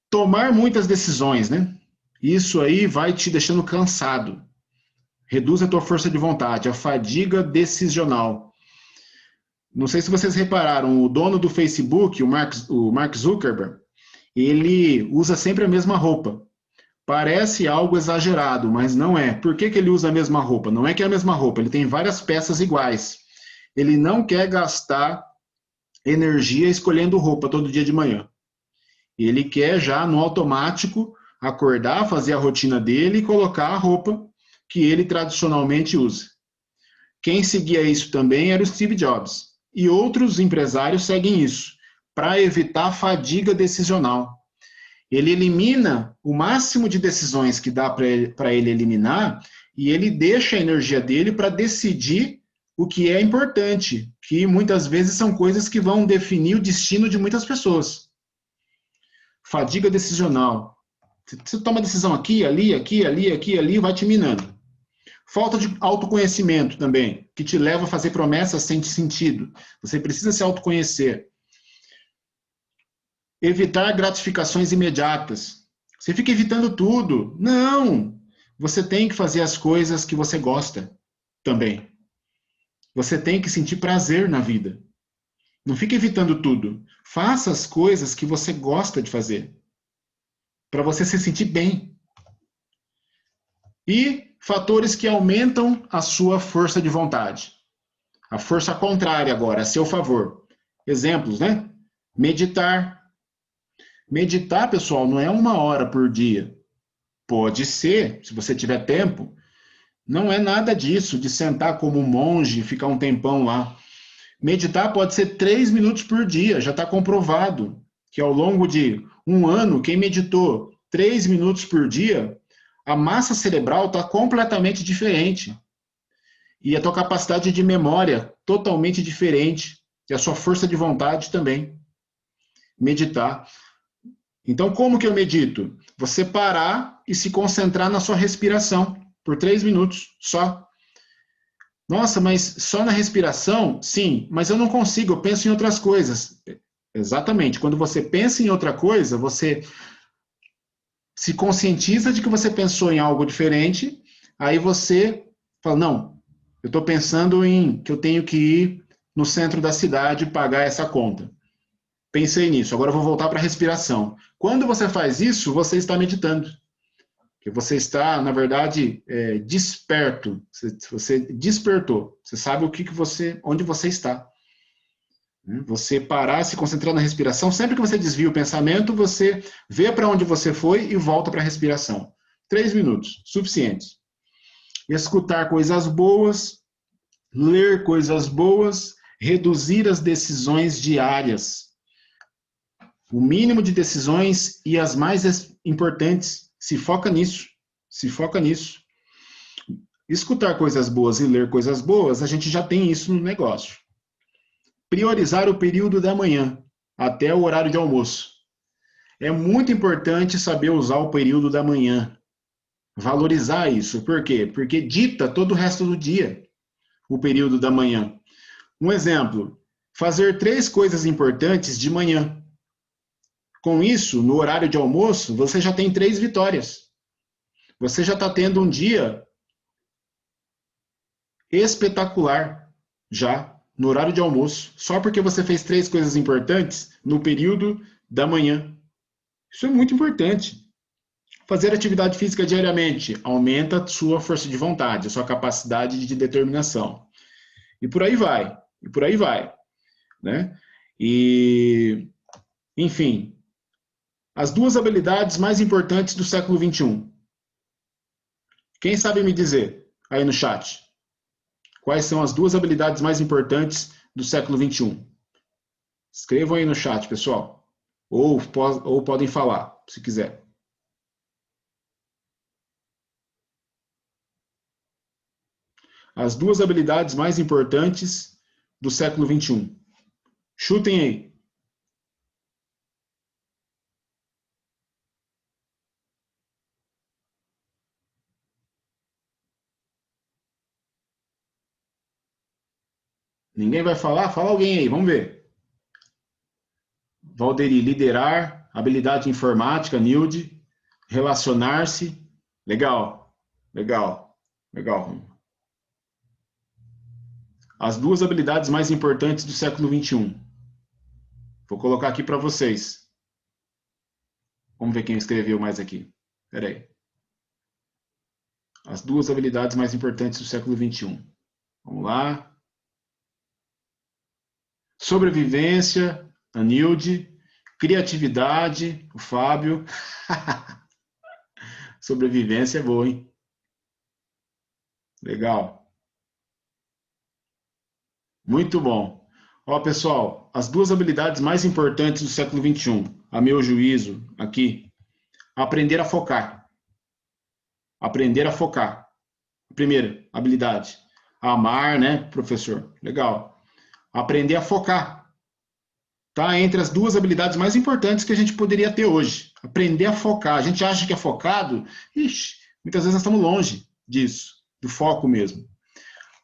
Tomar muitas decisões, né? Isso aí vai te deixando cansado. Reduz a tua força de vontade, a fadiga decisional. Não sei se vocês repararam, o dono do Facebook, o Mark Zuckerberg, ele usa sempre a mesma roupa. Parece algo exagerado, mas não é. Por que ele usa a mesma roupa? Não é que é a mesma roupa, ele tem várias peças iguais. Ele não quer gastar energia escolhendo roupa todo dia de manhã. Ele quer já no automático acordar, fazer a rotina dele e colocar a roupa que ele tradicionalmente usa. Quem seguia isso também era o Steve Jobs. E outros empresários seguem isso, para evitar a fadiga decisional. Ele elimina o máximo de decisões que dá para ele eliminar e ele deixa a energia dele para decidir o que é importante, que muitas vezes são coisas que vão definir o destino de muitas pessoas. Fadiga decisional. Você toma decisão aqui, ali, vai te minando. Falta de autoconhecimento também, que te leva a fazer promessas sem sentido. Você precisa se autoconhecer. Evitar gratificações imediatas. Você fica evitando tudo. Não! Você tem que fazer as coisas que você gosta também. Você tem que sentir prazer na vida. Não fique evitando tudo. Faça as coisas que você gosta de fazer. Para você se sentir bem. E fatores que aumentam a sua força de vontade. A força contrária agora, a seu favor. Exemplos, né? Meditar. Meditar, pessoal, não é 1 hora por dia. Pode ser, se você tiver tempo. Não é nada disso, de sentar como um monge e ficar um tempão lá. Meditar pode ser 3 minutos por dia, já está comprovado que ao longo de 1 ano, quem meditou 3 minutos por dia, a massa cerebral está completamente diferente. E a tua capacidade de memória totalmente diferente. E a sua força de vontade também. Meditar. Então, como que eu medito? Você parar e se concentrar na sua respiração por 3 minutos só. Nossa, mas só na respiração? Sim, mas eu não consigo, eu penso em outras coisas. Exatamente. Quando você pensa em outra coisa, você se conscientiza de que você pensou em algo diferente, aí você fala, não, eu estou pensando em que eu tenho que ir no centro da cidade e pagar essa conta. Pensei nisso, agora eu vou voltar para a respiração. Quando você faz isso, você está meditando. Porque você está, na verdade, desperto. Você despertou. Você sabe onde você está. Você parar, se concentrar na respiração. Sempre que você desvia o pensamento, você vê para onde você foi e volta para a respiração. 3 minutos, suficientes. Escutar coisas boas, ler coisas boas, reduzir as decisões diárias. O mínimo de decisões e as mais importantes. Se foca nisso. Se foca nisso. Escutar coisas boas e ler coisas boas, a gente já tem isso no negócio. Priorizar o período da manhã, até o horário de almoço. É muito importante saber usar o período da manhã. Valorizar isso. Por quê? Porque dita todo o resto do dia, o período da manhã. Um exemplo, fazer 3 coisas importantes de manhã. Com isso, no horário de almoço, você já tem 3 vitórias. Você já está tendo um dia espetacular, já no horário de almoço, só porque você fez 3 coisas importantes no período da manhã. Isso é muito importante. Fazer atividade física diariamente aumenta a sua força de vontade, a sua capacidade de determinação. E por aí vai, e por aí vai, né? E, enfim, as 2 habilidades mais importantes do século XXI. Quem sabe me dizer aí no chat? Quais são as 2 habilidades mais importantes do século XXI? Escrevam aí no chat, pessoal. Ou podem falar, se quiser. As 2 habilidades mais importantes do século XXI. Chutem aí. Ninguém vai falar? Fala alguém aí, vamos ver. Valderi, liderar, habilidade informática, Nilde, relacionar-se. Legal, legal, legal. As 2 habilidades mais importantes do século XXI. Vou colocar aqui para vocês. Vamos ver quem escreveu mais aqui. Espera aí. As 2 habilidades mais importantes do século XXI. Vamos lá. Sobrevivência, a Nilde. Criatividade, o Fábio. Sobrevivência é boa, hein? Legal. Muito bom. Ó, pessoal, as 2 habilidades mais importantes do século XXI, a meu juízo, aqui, aprender a focar. Aprender a focar. Primeira habilidade, amar, né, professor? Legal. Aprender a focar. Tá entre as 2 habilidades mais importantes que a gente poderia ter hoje. Aprender a focar. A gente acha que é focado, muitas vezes nós estamos longe disso, do foco mesmo.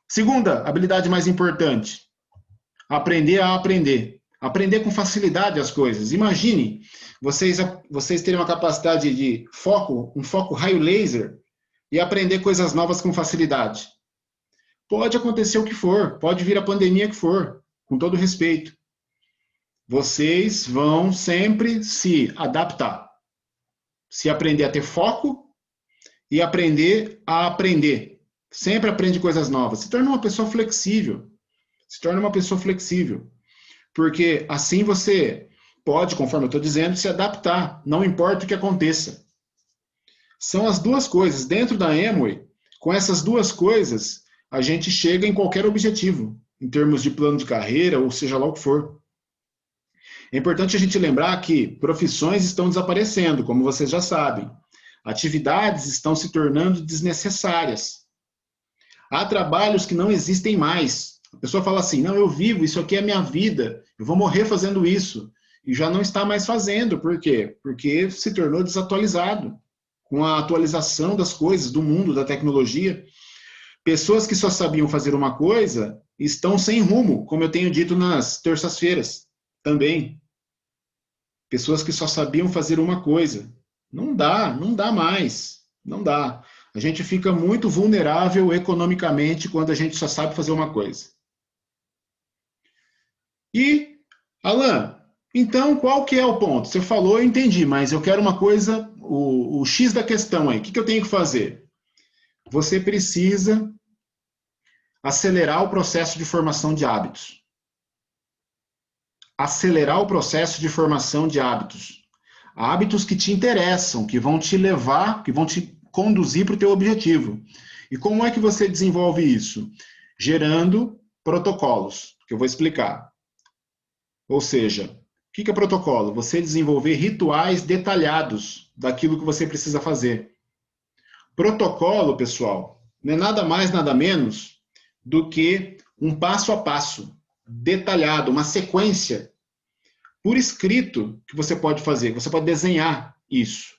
Segunda habilidade mais importante, aprender a aprender. Aprender com facilidade as coisas. Imagine vocês terem uma capacidade de foco, um foco raio laser, e aprender coisas novas com facilidade. Pode acontecer o que for, pode vir a pandemia que for, com todo respeito. Vocês vão sempre se adaptar. Se aprender a ter foco e aprender a aprender. Sempre aprende coisas novas. Se torna uma pessoa flexível. Se torna uma pessoa flexível. Porque assim você pode, conforme eu estou dizendo, se adaptar. Não importa o que aconteça. São as 2 coisas. Dentro da Amway, com essas 2 coisas, a gente chega em qualquer objetivo, em termos de plano de carreira, ou seja lá o que for. É importante a gente lembrar que profissões estão desaparecendo, como vocês já sabem. Atividades estão se tornando desnecessárias. Há trabalhos que não existem mais. A pessoa fala assim, não, eu vivo, isso aqui é a minha vida, eu vou morrer fazendo isso. e já não está mais fazendo. Por quê? Porque se tornou desatualizado com a atualização das coisas, do mundo, da tecnologia. Pessoas que só sabiam fazer uma coisa estão sem rumo, como eu tenho dito nas terças-feiras também. Pessoas que só sabiam fazer uma coisa. Não dá mais. Não dá. A gente fica muito vulnerável economicamente quando a gente só sabe fazer uma coisa. E, Alan, então qual que é o ponto? Você falou, eu entendi, mas eu quero uma coisa, o X da questão aí. O que eu tenho que fazer? Você precisa acelerar o processo de formação de hábitos. Acelerar o processo de formação de hábitos. Hábitos que te interessam, que vão te levar, que vão te conduzir para o teu objetivo. E como é que você desenvolve isso? Gerando protocolos, que eu vou explicar. Ou seja, o que é protocolo? Você desenvolver rituais detalhados daquilo que você precisa fazer. Protocolo, pessoal, não é nada mais, nada menos do que um passo a passo, detalhado, uma sequência por escrito que você pode fazer, você pode desenhar isso.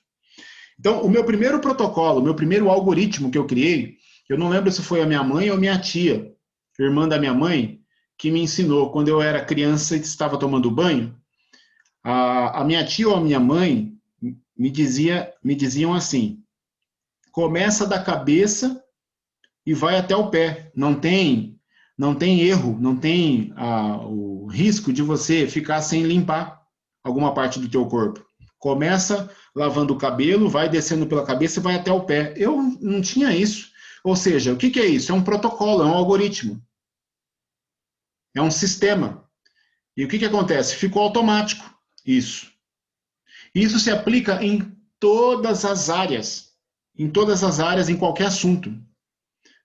Então, o meu primeiro protocolo, o meu primeiro algoritmo que eu criei, eu não lembro se foi a minha mãe ou minha tia, irmã da minha mãe, que me ensinou quando eu era criança e estava tomando banho. A minha tia ou a minha mãe me diziam assim: começa da cabeça e vai até o pé. Não tem erro, não tem o risco de você ficar sem limpar alguma parte do teu corpo. Começa lavando o cabelo, vai descendo pela cabeça e vai até o pé. Eu não tinha isso. Ou seja, o que é isso? É um protocolo, é um algoritmo. É um sistema. E o que acontece? Ficou automático isso. Isso se aplica em todas as áreas. Em todas as áreas, em qualquer assunto.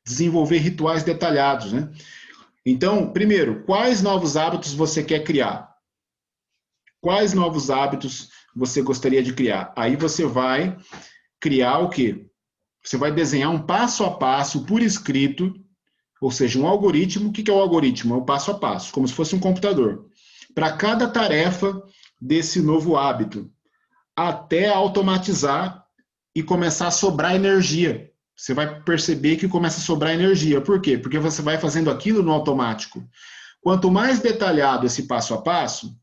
Desenvolver rituais detalhados, né? Então, primeiro, quais novos hábitos você quer criar? Quais novos hábitos você gostaria de criar? Aí você vai criar o quê? Você vai desenhar um passo a passo por escrito, ou seja, um algoritmo. O que é o algoritmo? É o passo a passo, como se fosse um computador. Para cada tarefa desse novo hábito, até automatizar e começar a sobrar energia. Você vai perceber que começa a sobrar energia. Por quê? Porque você vai fazendo aquilo no automático. Quanto mais detalhado esse passo a passo,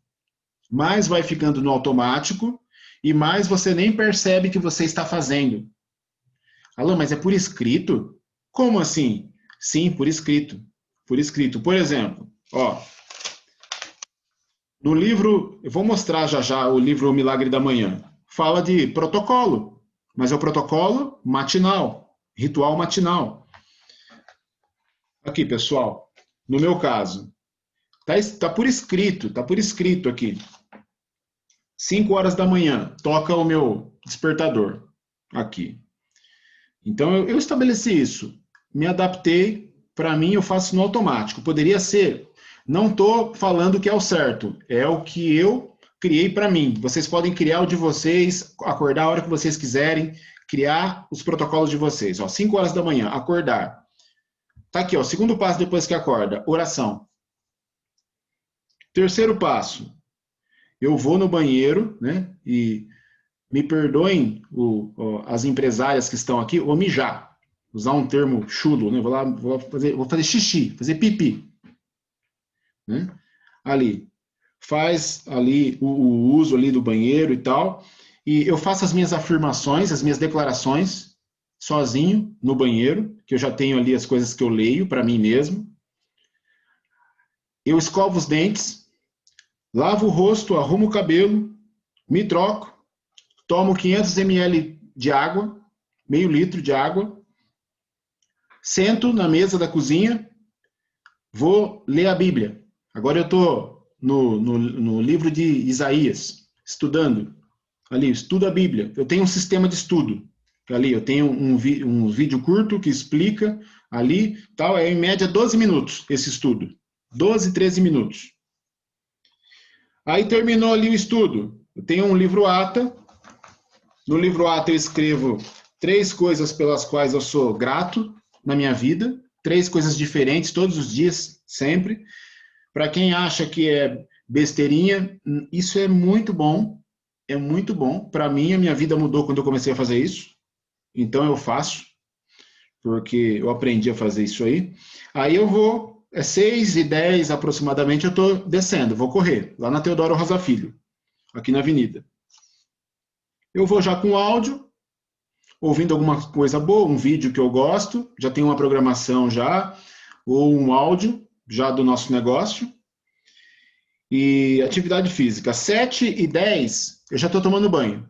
mais vai ficando no automático e mais você nem percebe que você está fazendo. Alô, mas é por escrito? Como assim? Sim, por escrito. Por escrito. Por exemplo, ó, no livro, eu vou mostrar já o livro O Milagre da Manhã. Fala de protocolo, mas é o protocolo matinal, ritual matinal. Aqui, pessoal, no meu caso, tá por escrito aqui. 5 horas da manhã, toca o meu despertador aqui. Então, eu estabeleci isso. Me adaptei, para mim, eu faço no automático. Poderia ser, não estou falando que é o certo, é o que eu criei para mim. Vocês podem criar o de vocês, acordar a hora que vocês quiserem, criar os protocolos de vocês. Ó, 5 horas da manhã, acordar. Tá aqui, ó, segundo passo depois que acorda, oração. Terceiro passo, eu vou no banheiro, né, e me perdoem as empresárias que estão aqui, vou mijar. Usar um termo chulo, né? Vou fazer xixi, fazer pipi. Né? Ali. Faz ali o uso ali do banheiro e tal. E eu faço as minhas afirmações, as minhas declarações, sozinho, no banheiro, que eu já tenho ali as coisas que eu leio para mim mesmo. Eu escovo os dentes, lavo o rosto, arrumo o cabelo, me troco, tomo 500 ml de água, meio litro de água, sento na mesa da cozinha, vou ler a Bíblia. Agora eu estou no livro de Isaías, estudando. Ali, estudo a Bíblia. Eu tenho um sistema de estudo. Ali, eu tenho um vídeo curto que explica ali, tal, é em média 12 minutos esse estudo. 12, 13 minutos. Aí terminou ali o estudo. Eu tenho um livro ATA. No livro ATA eu escrevo 3 coisas pelas quais eu sou grato na minha vida, 3 coisas diferentes todos os dias, sempre. Para quem acha que é besteirinha. Isso é muito bom. É muito bom. Para mim, a minha vida mudou quando eu comecei a fazer isso. Então eu faço, porque eu aprendi a fazer isso aí. Aí eu vou, 6h10 aproximadamente, eu estou descendo, vou correr, lá na Teodoro Rosa Filho, aqui na avenida. Eu vou já com áudio, ouvindo alguma coisa boa, um vídeo que eu gosto, já tem uma programação já, ou um áudio já do nosso negócio. E atividade física, 7h10, eu já estou tomando banho.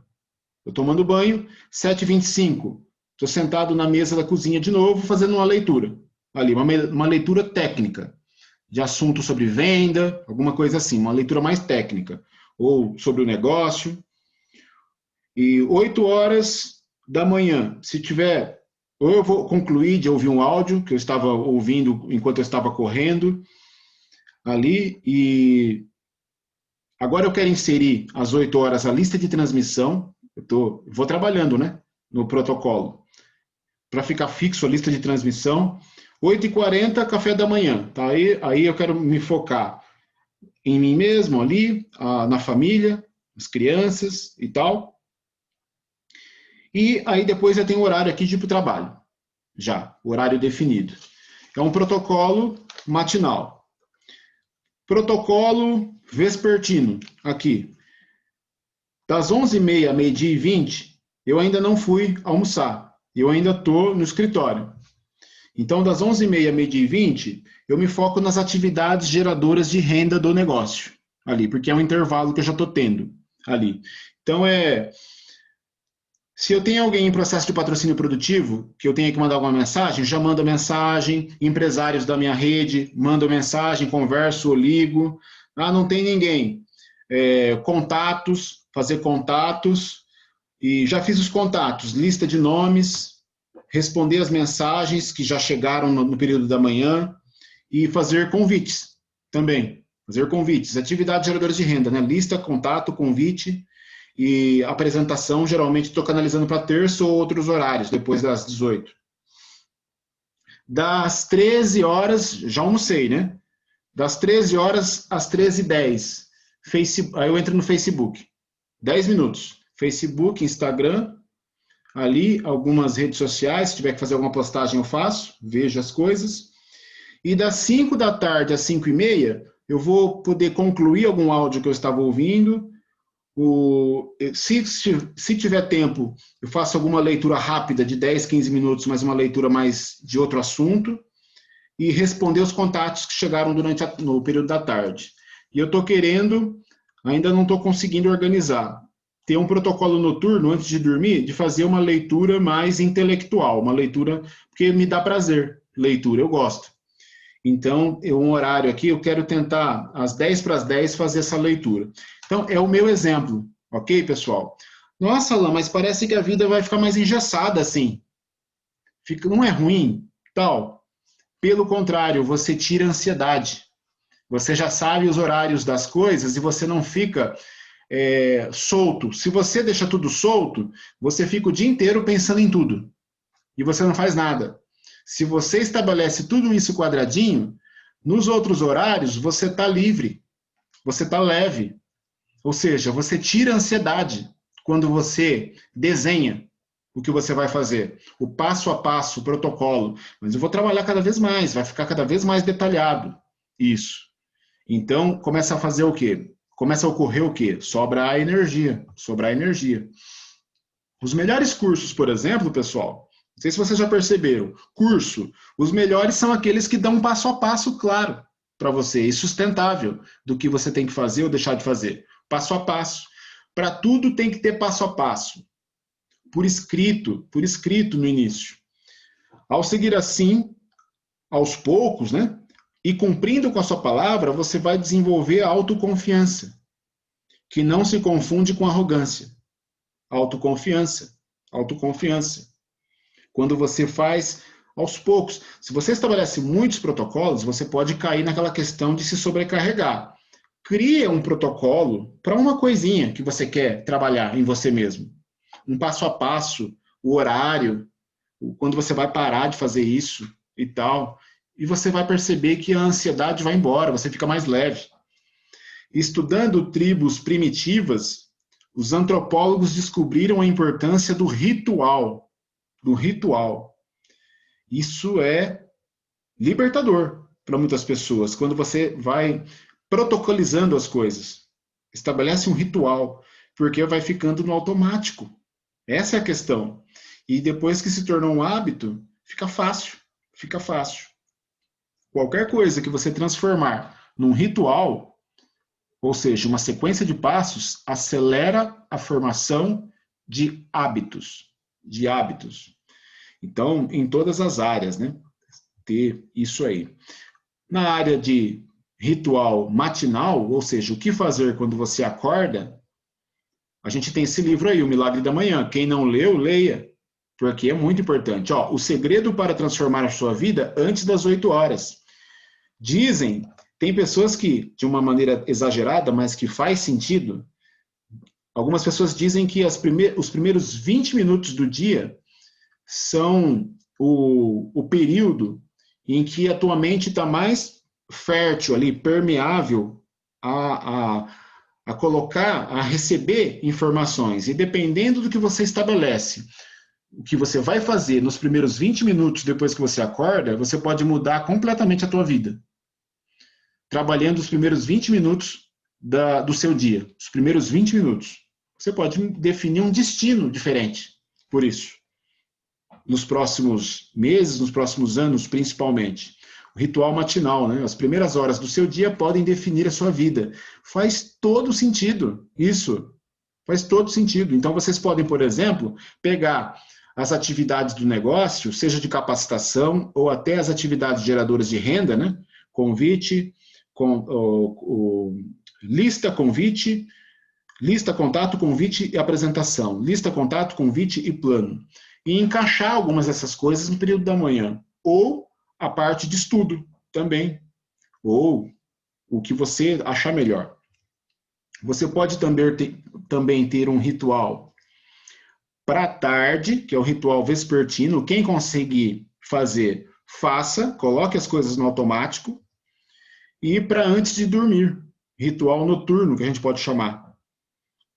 Estou tomando banho, 7h25, estou sentado na mesa da cozinha de novo, fazendo uma leitura. Ali, uma leitura técnica, de assunto sobre venda, alguma coisa assim, uma leitura mais técnica, ou sobre o negócio. E 8h da manhã, se tiver, ou eu vou concluir de ouvir um áudio que eu estava ouvindo enquanto eu estava correndo ali, e agora eu quero inserir às 8h a lista de transmissão. Vou trabalhando, né, no protocolo, para ficar fixo a lista de transmissão. 8h40, café da manhã. Tá? Aí eu quero me focar em mim mesmo ali, na família, as crianças e tal. E aí depois eu tenho horário aqui de ir para o trabalho, já, horário definido. É um protocolo matinal. Protocolo vespertino, aqui. Das 11h30 a 12h20, eu ainda não fui almoçar. Eu ainda estou no escritório. Então, das 11h30 a 12h20, eu me foco nas atividades geradoras de renda do negócio, ali, porque é um intervalo que eu já estou tendo ali. Então, se eu tenho alguém em processo de patrocínio produtivo, que eu tenha que mandar alguma mensagem, já mando mensagem, empresários da minha rede, mando mensagem, converso, ligo. Não tem ninguém. Contatos, fazer contatos, e já fiz os contatos, lista de nomes, responder as mensagens que já chegaram no período da manhã, e fazer convites também, fazer convites, atividades geradoras de renda, né? Lista, contato, convite, e apresentação, geralmente estou canalizando para terça ou outros horários, depois das 18h. Das 13h, já almocei, né? Das 13h às 13h10, aí eu entro no Facebook. 10 minutos. Facebook, Instagram, ali, algumas redes sociais, se tiver que fazer alguma postagem eu faço, vejo as coisas. E das 5h às 5h30, eu vou poder concluir algum áudio que eu estava ouvindo. Se tiver tempo, eu faço alguma leitura rápida de 10, 15 minutos, mas uma leitura mais de outro assunto, e responder os contatos que chegaram no período da tarde. E eu estou querendo, ainda não estou conseguindo organizar, ter um protocolo noturno antes de dormir, de fazer uma leitura mais intelectual, uma leitura, porque me dá prazer, leitura, eu gosto. Então, um horário aqui, eu quero tentar, às 10h para as 10, fazer essa leitura. Então, é o meu exemplo, ok, pessoal? Nossa, Alain, mas parece que a vida vai ficar mais engessada assim. Não é ruim, tal. Pelo contrário, você tira a ansiedade. Você já sabe os horários das coisas e você não fica solto. Se você deixa tudo solto, você fica o dia inteiro pensando em tudo. E você não faz nada. Se você estabelece tudo isso quadradinho, nos outros horários você está livre, você está leve. Ou seja, você tira a ansiedade quando você desenha o que você vai fazer, o passo a passo, o protocolo. Mas eu vou trabalhar cada vez mais, vai ficar cada vez mais detalhado isso. Então, começa a fazer o quê? Começa a ocorrer o quê? Sobrar energia. Os melhores cursos, por exemplo, pessoal, não sei se vocês já perceberam, os melhores são aqueles que dão um passo a passo claro para você e sustentável do que você tem que fazer ou deixar de fazer. Passo a passo. Para tudo tem que ter passo a passo. Por escrito no início. Ao seguir assim, aos poucos, né? E cumprindo com a sua palavra, você vai desenvolver a autoconfiança, que não se confunde com arrogância. Autoconfiança. Quando você faz aos poucos. Se você estabelece muitos protocolos, você pode cair naquela questão de se sobrecarregar. Cria um protocolo para uma coisinha que você quer trabalhar em você mesmo. Um passo a passo, o horário, quando você vai parar de fazer isso e tal. E você vai perceber que a ansiedade vai embora, você fica mais leve. Estudando tribos primitivas, os antropólogos descobriram a importância do ritual. Do ritual. Isso é libertador para muitas pessoas, quando você vai protocolizando as coisas. Estabelece um ritual, porque vai ficando no automático. Essa é a questão. E depois que se tornou um hábito, fica fácil. Fica fácil. Qualquer coisa que você transformar num ritual, ou seja, uma sequência de passos, acelera a formação de hábitos. De hábitos. Então, em todas as áreas, né? Ter isso aí. Na área de ritual matinal, ou seja, o que fazer quando você acorda, a gente tem esse livro aí, O Milagre da Manhã. Quem não leu, leia, porque é muito importante. Ó, o segredo para transformar a sua vida antes das 8 horas. Dizem, tem pessoas que, de uma maneira exagerada, mas que faz sentido, algumas pessoas dizem que os primeiros 20 minutos do dia são o período em que a tua mente está mais fértil ali, permeável a colocar, a receber informações. E dependendo do que você estabelece, o que você vai fazer nos primeiros 20 minutos depois que você acorda, você pode mudar completamente a tua vida. Trabalhando os primeiros 20 minutos do seu dia. Os primeiros 20 minutos. Você pode definir um destino diferente por isso. Nos próximos meses, nos próximos anos, principalmente. O ritual matinal, né? As primeiras horas do seu dia podem definir a sua vida. Faz todo sentido isso. Faz todo sentido. Então, vocês podem, por exemplo, pegar as atividades do negócio, seja de capacitação ou até as atividades geradoras de renda, né? Convite, lista, convite, lista, contato, convite e apresentação. Lista, contato, convite e plano. E encaixar algumas dessas coisas no período da manhã. Ou a parte de estudo também. Ou o que você achar melhor. Você pode também ter um ritual para a tarde, que é o ritual vespertino. Quem conseguir fazer, faça. Coloque as coisas no automático. E para antes de dormir. Ritual noturno, que a gente pode chamar.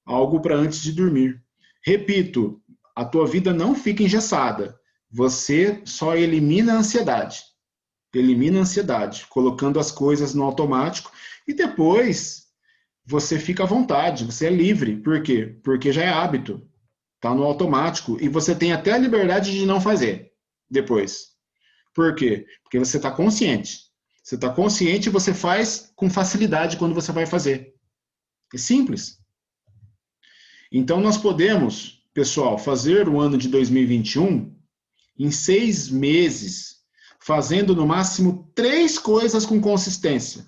Algo para antes de dormir. Repito, a tua vida não fica engessada. Você só elimina a ansiedade. Elimina a ansiedade, colocando as coisas no automático. E depois você fica à vontade, você é livre. Por quê? Porque já é hábito. Está no automático. E você tem até a liberdade de não fazer depois. Por quê? Porque você está consciente. Você está consciente e você faz com facilidade quando você vai fazer. É simples. Então, nós podemos, pessoal, fazer o ano de 2021 em 6 meses, fazendo no máximo 3 coisas com consistência.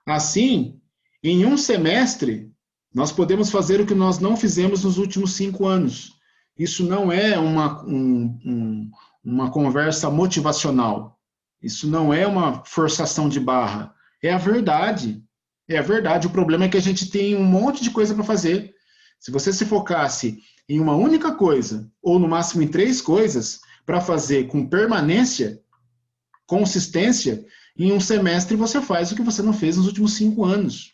Assim, em um semestre, nós podemos fazer o que nós não fizemos nos últimos 5 anos. Isso não é uma conversa motivacional. Isso não é uma forçação de barra. É a verdade. É a verdade. O problema é que a gente tem um monte de coisa para fazer. Se você se focasse em uma única coisa, ou no máximo em 3 coisas, para fazer com permanência, consistência, em um semestre você faz o que você não fez nos últimos 5 anos.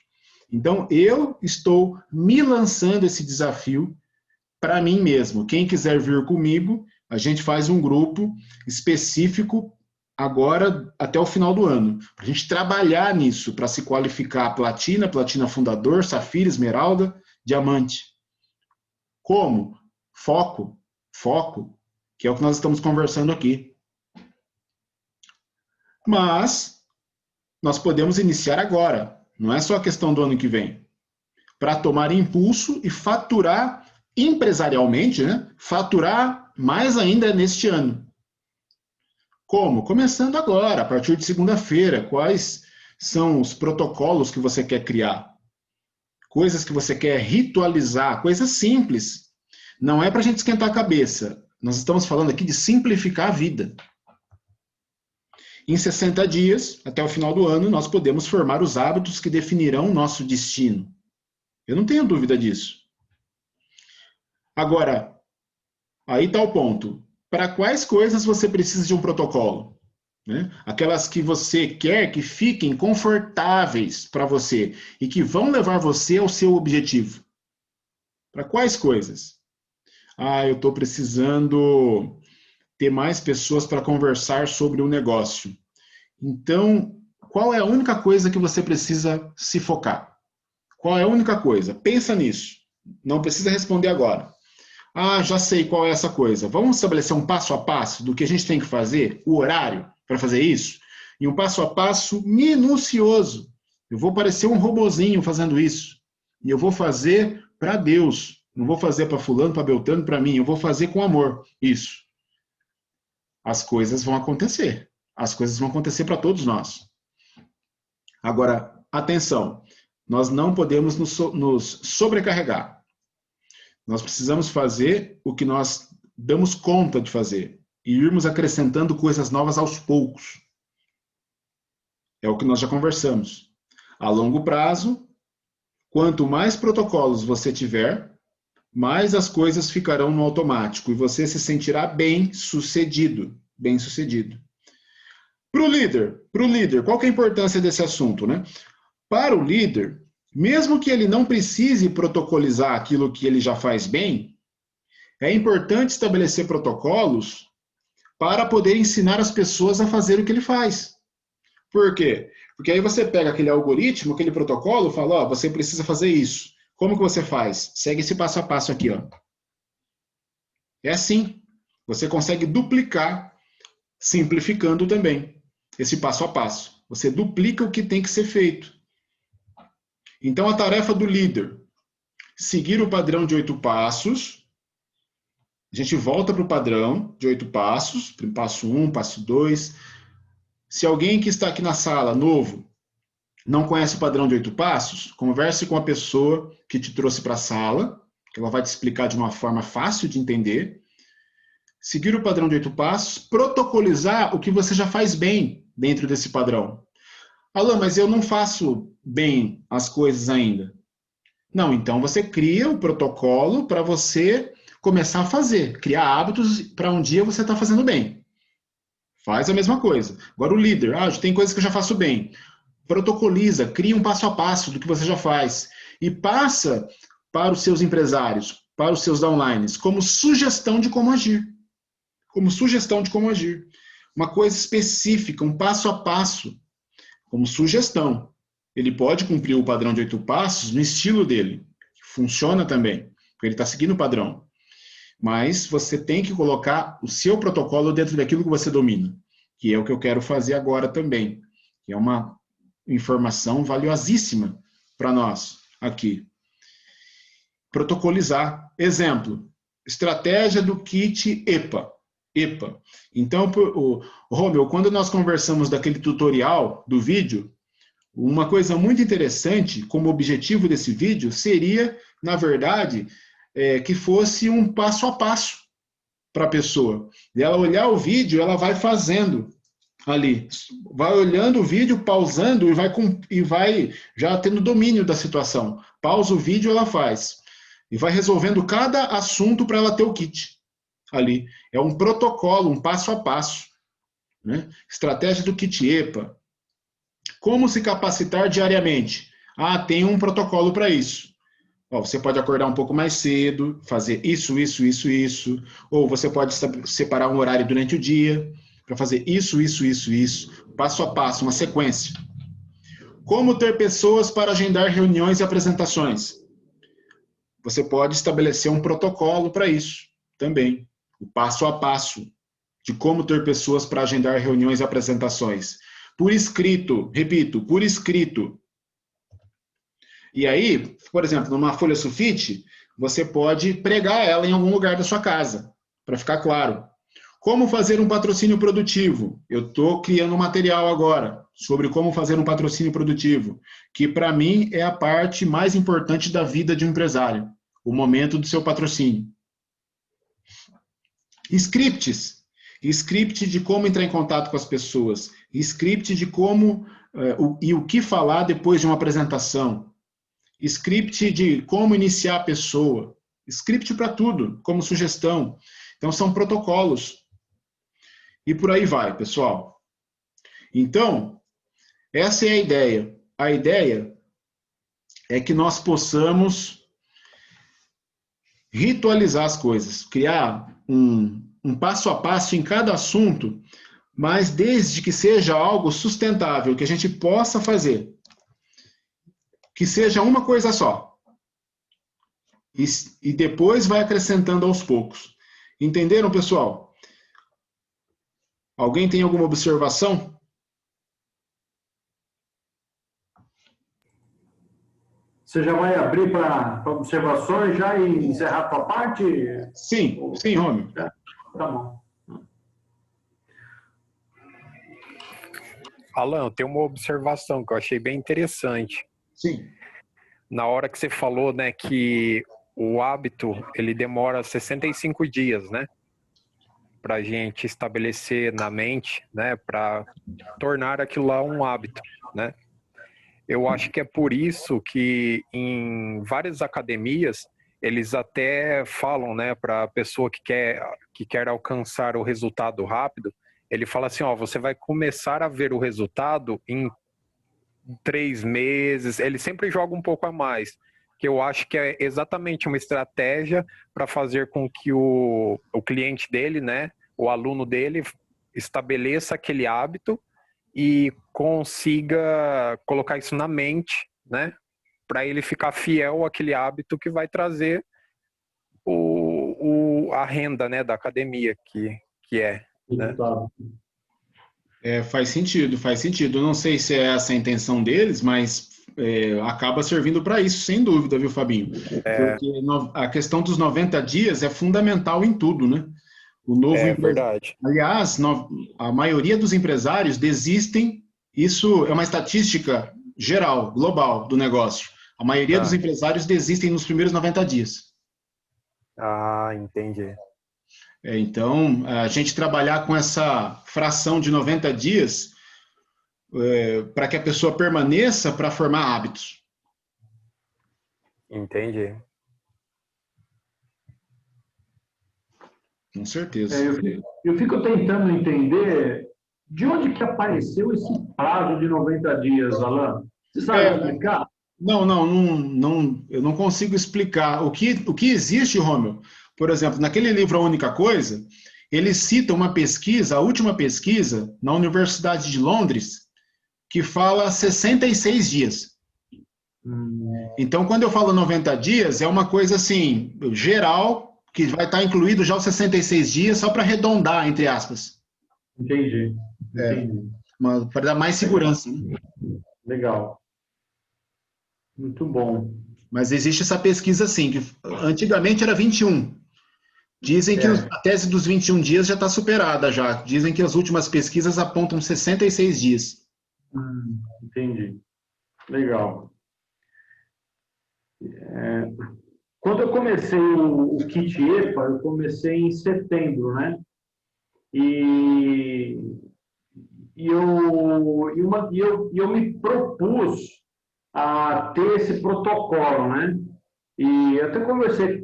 Então, eu estou me lançando esse desafio para mim mesmo. Quem quiser vir comigo, a gente faz um grupo específico agora até o final do ano, para a gente trabalhar nisso, para se qualificar platina, platina fundador, safira, esmeralda, diamante. Como? Foco, que é o que nós estamos conversando aqui. Mas nós podemos iniciar agora, não é só a questão do ano que vem, para tomar impulso e faturar empresarialmente, né? Faturar mais ainda neste ano. Como? Começando agora, a partir de segunda-feira. Quais são os protocolos que você quer criar? Coisas que você quer ritualizar, coisas simples. Não é para a gente esquentar a cabeça. Nós estamos falando aqui de simplificar a vida. Em 60 dias, até o final do ano, nós podemos formar os hábitos que definirão o nosso destino. Eu não tenho dúvida disso. Agora, aí está o ponto. Para quais coisas você precisa de um protocolo? né? Aquelas que você quer que fiquem confortáveis para você e que vão levar você ao seu objetivo. Para quais coisas? Ah, eu estou precisando ter mais pessoas para conversar sobre o negócio. Então, qual é a única coisa que você precisa se focar? Qual é a única coisa? Pensa nisso. Não precisa responder agora. Ah, já sei qual é essa coisa. Vamos estabelecer um passo a passo do que a gente tem que fazer, o horário para fazer isso, e um passo a passo minucioso. Eu vou parecer um robozinho fazendo isso. E eu vou fazer para Deus. Não vou fazer para fulano, para Beltrano, para mim. Eu vou fazer com amor. Isso. As coisas vão acontecer. As coisas vão acontecer para todos nós. Agora, atenção. Nós não podemos nos sobrecarregar. Nós precisamos fazer o que nós damos conta de fazer e irmos acrescentando coisas novas aos poucos. É o que nós já conversamos. A longo prazo, quanto mais protocolos você tiver, mais as coisas ficarão no automático e você se sentirá bem-sucedido. Bem-sucedido. Para o líder, qual que é a importância desse assunto, né? Para o líder, mesmo que ele não precise protocolizar aquilo que ele já faz bem, é importante estabelecer protocolos para poder ensinar as pessoas a fazer o que ele faz. Por quê? Porque aí você pega aquele algoritmo, aquele protocolo, e fala, ó, você precisa fazer isso. Como que você faz? Segue esse passo a passo aqui, ó. É assim. Você consegue duplicar, simplificando também esse passo a passo. Você duplica o que tem que ser feito. Então, a tarefa do líder, seguir o padrão de 8 passos. A gente volta para o padrão de 8 passos, passo 1, passo 2. Se alguém que está aqui na sala, novo, não conhece o padrão de 8 passos, converse com a pessoa que te trouxe para a sala, que ela vai te explicar de uma forma fácil de entender. Seguir o padrão de 8 passos, protocolizar o que você já faz bem dentro desse padrão. Alan, mas eu não faço bem as coisas ainda. Não, então você cria o protocolo para você começar a fazer, criar hábitos para um dia você estar fazendo bem. Faz a mesma coisa. Agora o líder, tem coisas que eu já faço bem. Protocoliza, cria um passo a passo do que você já faz e passa para os seus empresários, para os seus downlines, como sugestão de como agir. Como sugestão de como agir. Uma coisa específica, um passo a passo, como sugestão. Ele pode cumprir o padrão de 8 passos no estilo dele. Funciona também, porque ele está seguindo o padrão. Mas você tem que colocar o seu protocolo dentro daquilo que você domina, que é o que eu quero fazer agora também, que é uma informação valiosíssima para nós aqui. Protocolizar. Exemplo, estratégia do kit EPA. EPA. Então, Romeu, quando nós conversamos daquele tutorial do vídeo, uma coisa muito interessante, como objetivo desse vídeo, seria, na verdade, que fosse um passo a passo para a pessoa. E ela olhar o vídeo, ela vai fazendo ali. Vai olhando o vídeo, pausando e vai já tendo domínio da situação. Pausa o vídeo, ela faz. E vai resolvendo cada assunto para ela ter o kit ali. É um protocolo, um passo a passo. Né? Estratégia do kit EPA. Como se capacitar diariamente? Tem um protocolo para isso. Você pode acordar um pouco mais cedo, fazer isso. Ou você pode separar um horário durante o dia para fazer isso. Passo a passo, uma sequência. Como ter pessoas para agendar reuniões e apresentações? Você pode estabelecer um protocolo para isso também. O passo a passo de como ter pessoas para agendar reuniões e apresentações. Por escrito, repito, por escrito. E aí, por exemplo, numa folha sulfite, você pode pregar ela em algum lugar da sua casa, para ficar claro. Como fazer um patrocínio produtivo? Eu estou criando um material agora sobre como fazer um patrocínio produtivo, que para mim é a parte mais importante da vida de um empresário, o momento do seu patrocínio. Scripts. Script de como entrar em contato com as pessoas. Script de como e o que falar depois de uma apresentação. Script de como iniciar a pessoa. Script para tudo, como sugestão. Então, são protocolos. E por aí vai, pessoal. Então, essa é a ideia. A ideia é que nós possamos ritualizar as coisas, criar um passo a passo em cada assunto, mas desde que seja algo sustentável, que a gente possa fazer, que seja uma coisa só. E depois vai acrescentando aos poucos. Entenderam, pessoal? Alguém tem alguma observação? Você já vai abrir para observações já e encerrar a tua parte? Sim, sim, Rômio. Tá bom. Alan, tem uma observação que eu achei bem interessante. Sim. Na hora que você falou, né, que o hábito, ele demora 65 dias, né, para a gente estabelecer na mente, né, para tornar aquilo lá um hábito, né. Eu acho que é por isso que em várias academias eles até falam, né, para a pessoa que quer alcançar o resultado rápido, ele fala assim, ó, você vai começar a ver o resultado em 3 meses, ele sempre joga um pouco a mais, que eu acho que é exatamente uma estratégia para fazer com que o cliente dele, né, o aluno dele, estabeleça aquele hábito e consiga colocar isso na mente, né, para ele ficar fiel àquele hábito que vai trazer a renda, né, da academia, que é, né? Faz sentido, faz sentido. Eu não sei se é essa a intenção deles, mas acaba servindo para isso, sem dúvida, viu, Fabinho? Porque a questão dos 90 dias é fundamental em tudo, né? O novo verdade. Aliás, a maioria dos empresários desistem, isso é uma estatística geral, global do negócio. A maioria dos empresários desistem nos primeiros 90 dias. Ah, entendi. Então, a gente trabalhar com essa fração de 90 dias para que a pessoa permaneça para formar hábitos. Entendi. Com certeza. Eu fico tentando entender de onde que apareceu esse prazo de 90 dias, Alan. Você sabe explicar? Não, eu não consigo explicar. O que existe, Rômio, por exemplo, naquele livro A Única Coisa, ele cita uma pesquisa, a última pesquisa, na Universidade de Londres, que fala 66 dias. Então, quando eu falo 90 dias, é uma coisa assim, geral, que vai estar incluído já os 66 dias, só para arredondar, entre aspas. Entendi. Para dar mais segurança. Né? Legal. Muito bom. Mas existe essa pesquisa, sim, que antigamente era 21. Dizem que a tese dos 21 dias já está superada já. Dizem que as últimas pesquisas apontam 66 dias. Entendi. Legal. Quando eu comecei o Kit EPA, eu comecei em setembro, né? E eu me propus a ter esse protocolo, né? E eu até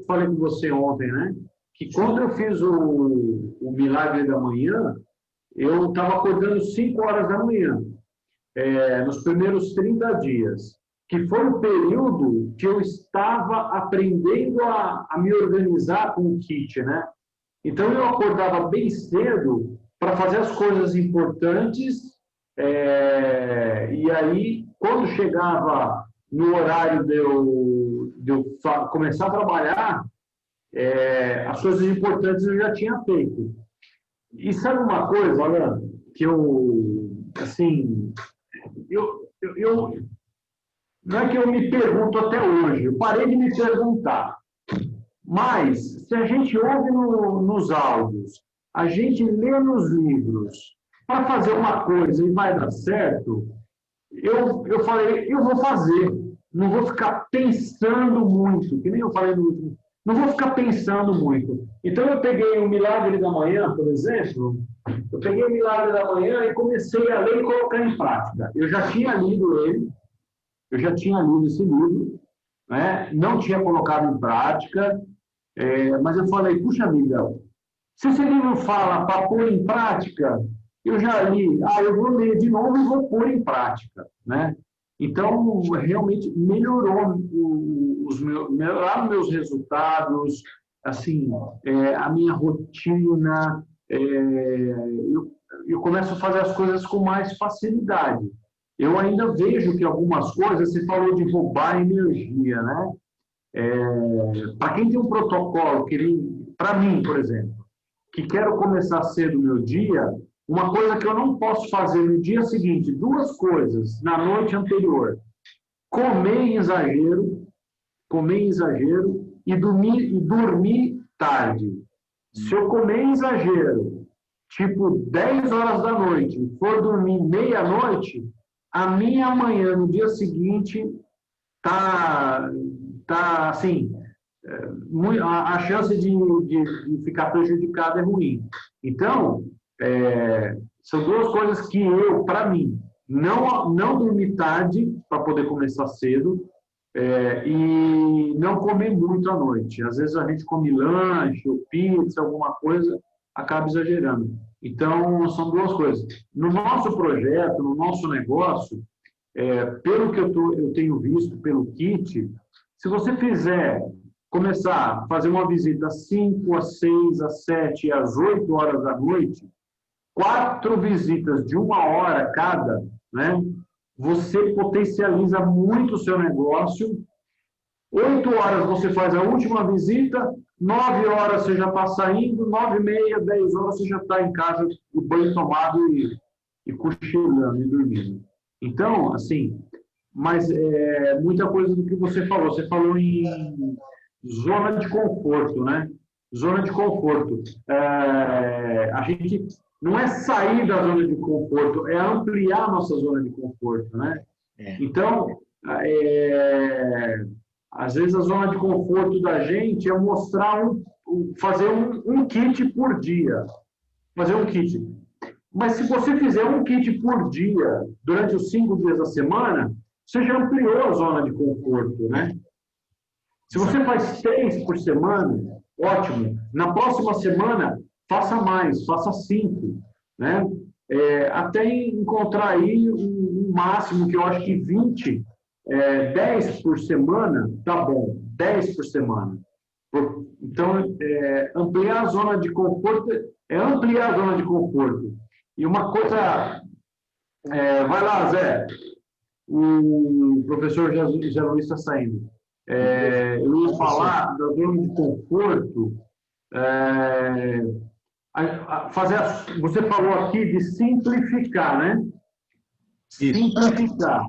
falei com você ontem, né? Que quando eu fiz o Milagre da Manhã, eu estava acordando 5 horas da manhã, nos primeiros 30 dias, que foi o período que eu estava aprendendo a me organizar com o kit, né? Então, eu acordava bem cedo para fazer as coisas importantes, e aí, quando chegava no horário de eu começar a trabalhar, as coisas importantes eu já tinha feito. E sabe uma coisa, Alan, que assim, não é que eu me pergunto até hoje, eu parei de me perguntar, mas se a gente ouve nos áudios, a gente lê nos livros, para fazer uma coisa e vai dar certo, eu falei, eu vou fazer, não vou ficar pensando muito, que nem eu falei no último, não vou ficar pensando muito. Então, eu peguei o Milagre da Manhã, por exemplo, eu peguei o Milagre da Manhã e comecei a ler e colocar em prática. Eu já tinha lido ele, eu já tinha lido esse livro, né? Não tinha colocado em prática, mas eu falei, puxa, Miguel, se esse livro fala para pôr em prática, eu já li, eu vou ler de novo e vou pôr em prática, né? Então, realmente melhoraram meus resultados, assim, a minha rotina, eu começo a fazer as coisas com mais facilidade. Eu ainda vejo que algumas coisas, você falou de roubar energia, né? Para quem tem um protocolo, para mim, por exemplo, que quero começar cedo o meu dia, uma coisa que eu não posso fazer no dia seguinte, duas coisas, na noite anterior, comer em exagero e dormir tarde. Se eu comer em exagero, tipo 10 horas da noite, e for dormir meia-noite, a minha manhã no dia seguinte tá assim, a chance de ficar prejudicado é ruim. Então, são duas coisas que para mim, não dormir tarde para poder começar cedo e não comer muito à noite. Às vezes a gente come lanche ou pizza, alguma coisa, acaba exagerando. Então, são duas coisas. No nosso projeto, no nosso negócio, pelo que eu tenho visto, pelo kit, se você começar a fazer uma visita às 5, às 6, às 7 e às 8 horas da noite, 4 visitas de 1 hora cada, né? Você potencializa muito o seu negócio. 8 horas você faz a última visita, 9 horas você já está saindo, 9h30, 10 horas você já está em casa, o banho tomado e cochilando e dormindo. Então, assim, mas muita coisa do que você falou. Você falou em zona de conforto, né? Zona de conforto. A gente não é sair da zona de conforto, é ampliar a nossa zona de conforto, né? Então, às vezes a zona de conforto da gente é mostrar fazer um kit por dia. Fazer um kit. Mas se você fizer um kit por dia, durante os 5 dias da semana, você já ampliou a zona de conforto, né? Se você faz 3 por semana, ótimo. Na próxima semana, faça mais, faça 5, né? Até encontrar aí um máximo, que eu acho que 20, 10 por semana, tá bom, 10 por semana. Então, ampliar a zona de conforto é ampliar a zona de conforto. E uma coisa, vai lá, Zé, o professor José Luiz está saindo. Eu ia falar da zona de conforto, você falou aqui de simplificar, né? Simplificar.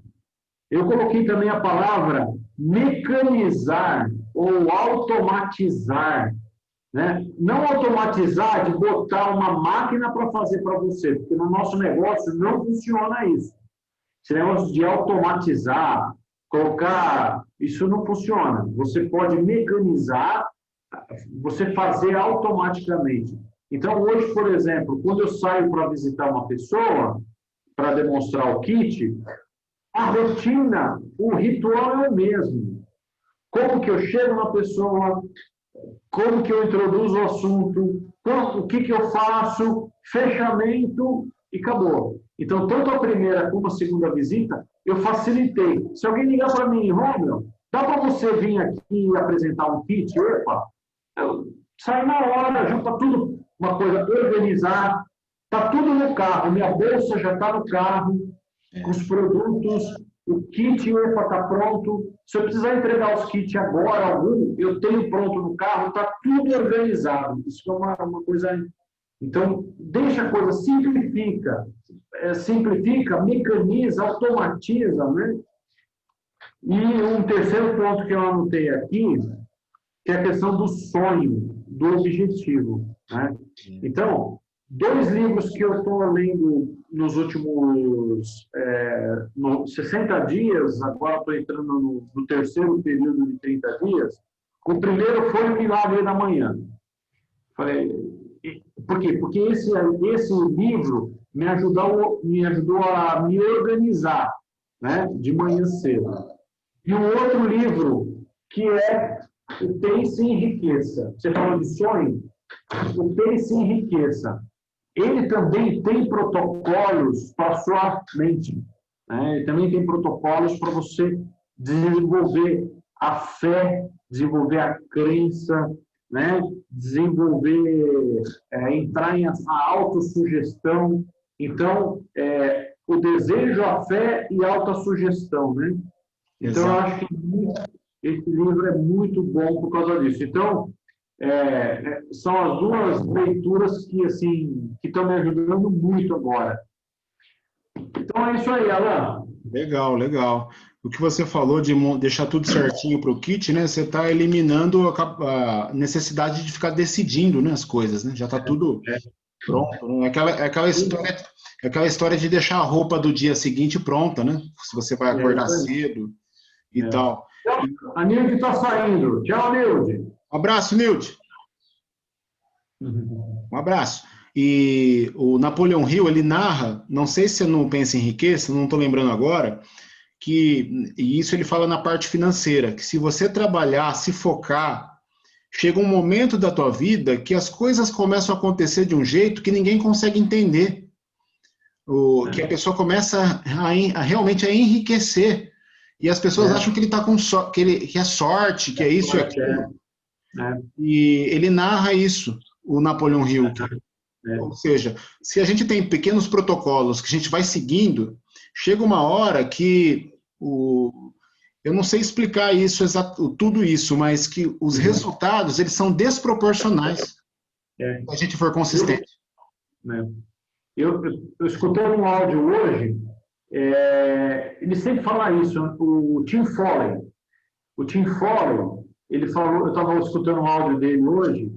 Eu coloquei também a palavra mecanizar ou automatizar, né? Não automatizar de botar uma máquina para fazer para você, porque no nosso negócio não funciona isso. Esse negócio de automatizar, colocar, isso não funciona. Você pode mecanizar, você fazer automaticamente. Então, hoje, por exemplo, quando eu saio para visitar uma pessoa, para demonstrar o kit, a rotina, o ritual é o mesmo. Como que eu chego na pessoa, como que eu introduzo o assunto, o que que eu faço, fechamento e acabou. Então, tanto a primeira como a segunda visita, eu facilitei. Se alguém ligar para mim, Romeu, dá para você vir aqui e apresentar um kit? Opa! Eu saio na hora, junta tudo, uma coisa, organizar, está tudo no carro, minha bolsa já está no carro, os produtos, o kit está pronto. Se eu precisar entregar os kits agora, eu tenho pronto no carro, está tudo organizado. Isso é uma coisa... Então, deixa a coisa, simplifica, mecaniza, automatiza, né? E um terceiro ponto que eu anotei aqui, que é a questão do sonho, do objetivo, né? Então, 2 livros que eu estou lendo nos últimos 60 dias, agora estou entrando no terceiro período de 30 dias. O primeiro foi O Milagre da Manhã. Por quê? Porque esse livro me ajudou a me organizar, né, de manhã cedo. E um outro livro, que é O Pense e Enriqueça. Você falou de sonho? O Pense e Enriqueça. ele também tem protocolos para a sua mente. Né? Ele também tem protocolos para você desenvolver a fé, desenvolver a crença, né? Desenvolver, entrar em a autossugestão. Então, o desejo, a fé e a autossugestão, né? Então, eu acho que esse livro é muito bom por causa disso. Então, são as duas leituras que assim que estão me ajudando muito agora. Então é isso aí, Alan. Legal, legal. O que você falou de deixar tudo certinho para o kit, né? Você está eliminando a necessidade de ficar decidindo, né, as coisas, né? Já está tudo pronto, né? Aquela história de deixar a roupa do dia seguinte pronta, né? Se você vai acordar cedo e tal. A Nilde está saindo. Tchau, Nilde. Um abraço, Nilde. Um abraço. E o Napoleão Hill, ele narra, não sei se você não pensa em riqueza, não estou lembrando agora, e isso ele fala na parte financeira, que se você trabalhar, se focar, chega um momento da tua vida que as coisas começam a acontecer de um jeito que ninguém consegue entender. Que a pessoa começa realmente a enriquecer. E as pessoas acham que ele está com que é sorte, que é isso e aquilo. E ele narra isso, o Napoleão Hill. Ou seja, se a gente tem pequenos protocolos que a gente vai seguindo, chega uma hora que eu não sei explicar isso, tudo isso, mas que os resultados eles são desproporcionais se a gente for consistente. Eu escutei um áudio hoje, ele sempre fala isso, o Tim Foley. O Tim Foley, ele falou, eu estava escutando um áudio dele hoje,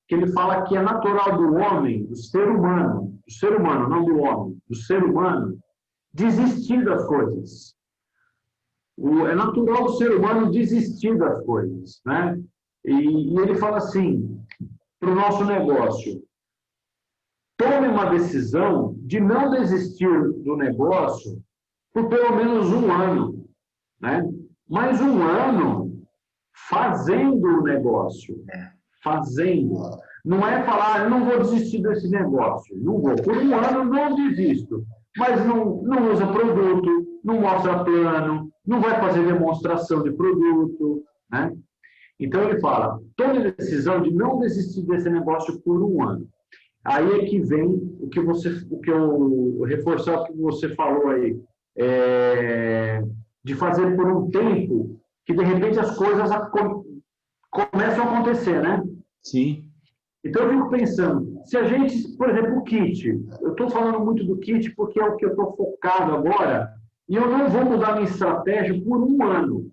que ele fala que é natural do homem, do ser humano, não do homem, do ser humano, desistir das coisas. É natural do ser humano desistir das coisas, né? E ele fala assim, para o nosso negócio, tome uma decisão de não desistir do negócio por pelo menos um ano, né? Mas um ano fazendo o negócio, fazendo. Não é falar, não vou desistir desse negócio, não vou. Por um ano não desisto, mas não usa produto, não mostra plano, não vai fazer demonstração de produto, né? Então ele fala, tome a decisão de não desistir desse negócio por um ano. Aí é que vem o que eu reforçar o que você falou aí, de fazer por um tempo que de repente as coisas começam a acontecer, né? Sim. Então eu fico pensando, se a gente, por exemplo, o kit, eu estou falando muito do kit porque é o que eu estou focado agora, e eu não vou mudar minha estratégia por um ano.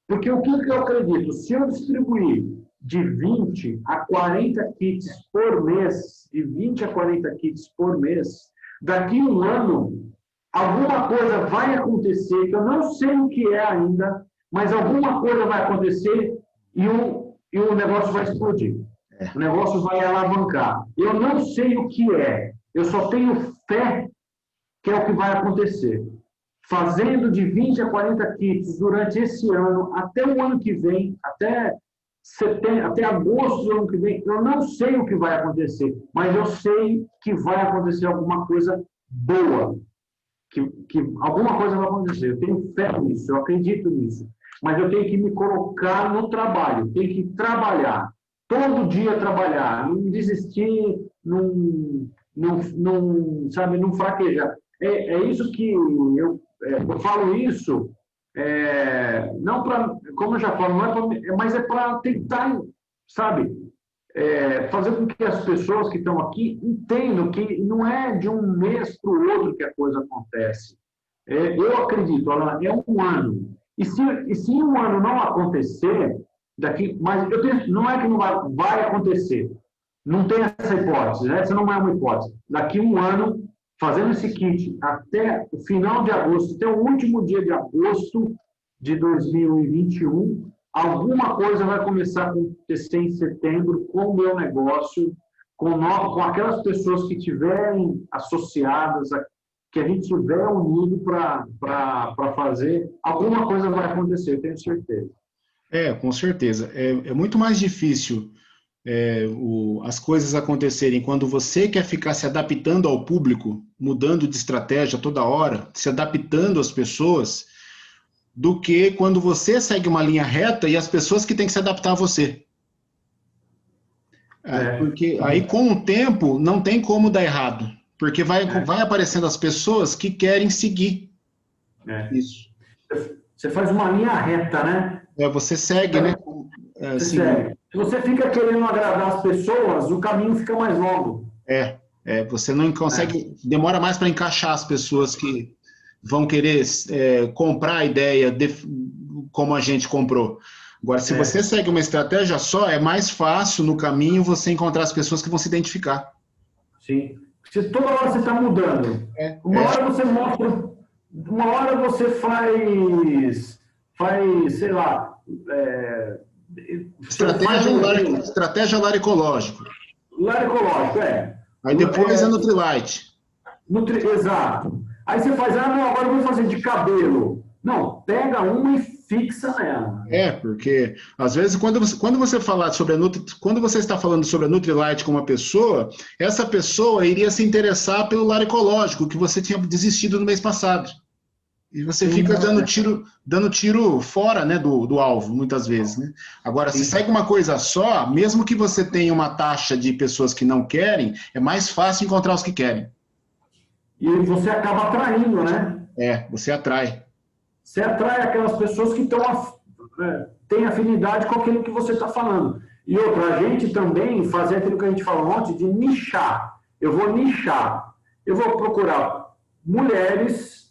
Porque o que eu acredito? Se eu distribuir de 20 a 40 kits por mês, daqui a um ano, alguma coisa vai acontecer, que eu não sei o que é ainda, mas alguma coisa vai acontecer e o negócio vai explodir. O negócio vai alavancar. Eu não sei o que é, eu só tenho fé que é o que vai acontecer. Fazendo de 20 a 40 kits durante esse ano, até o ano que vem, até agosto do ano que vem, eu não sei o que vai acontecer, mas eu sei que vai acontecer alguma coisa boa, que alguma coisa vai acontecer. Eu tenho fé nisso, eu acredito nisso, mas eu tenho que me colocar no trabalho, tenho que trabalhar, todo dia trabalhar, não desistir, não fraquejar. É isso que eu falo isso, não para, como eu já falo, mas é para tentar, sabe, fazer com que as pessoas que estão aqui entendam que não é de um mês para o outro que a coisa acontece. Eu acredito, é um ano. E se um ano não acontecer, mas não é que não vai acontecer. Não tem essa hipótese, né? Essa não é uma hipótese. Daqui a um ano, fazendo esse kit até o final de agosto, até o último dia de agosto de 2021, alguma coisa vai começar a acontecer em setembro com o meu negócio, com aquelas pessoas que estiverem associadas, que a gente estiver unido para fazer, alguma coisa vai acontecer, eu tenho certeza. Com certeza. É muito mais difícil as coisas acontecerem quando você quer ficar se adaptando ao público, mudando de estratégia toda hora, se adaptando às pessoas, do que quando você segue uma linha reta e as pessoas que têm que se adaptar a você. Porque aí, com o tempo, não tem como dar errado. Porque vai aparecendo as pessoas que querem seguir isso. Você faz uma linha reta, né? Você segue, né? Você segue. Se você fica querendo agradar as pessoas, o caminho fica mais longo. Você não consegue... Demora mais para encaixar as pessoas que vão querer comprar a ideia como a gente comprou. Agora, se você segue uma estratégia só, é mais fácil no caminho você encontrar as pessoas que vão se identificar. Sim. Se toda hora você está mudando, uma hora você mostra, uma hora você faz, sei lá... Estratégia lar ecológico. Lar ecológico, Aí depois é Nutrilite. Exato. Aí você faz, não, agora eu vou fazer de cabelo. Não, pega uma e fixa nela. Porque às vezes quando você falar sobre quando você está falando sobre a Nutrilite com uma pessoa, essa pessoa iria se interessar pelo lar ecológico que você tinha desistido no mês passado. E você fica dando tiro fora, né, do alvo, muitas vezes, né? Agora, se segue uma coisa só, mesmo que você tenha uma taxa de pessoas que não querem, é mais fácil encontrar os que querem. E você acaba atraindo, né? Você atrai. Você atrai aquelas pessoas que têm afinidade com aquilo que você está falando. E outra, a gente também fazer aquilo que a gente falou ontem, de nichar. Eu vou nichar. Eu vou procurar mulheres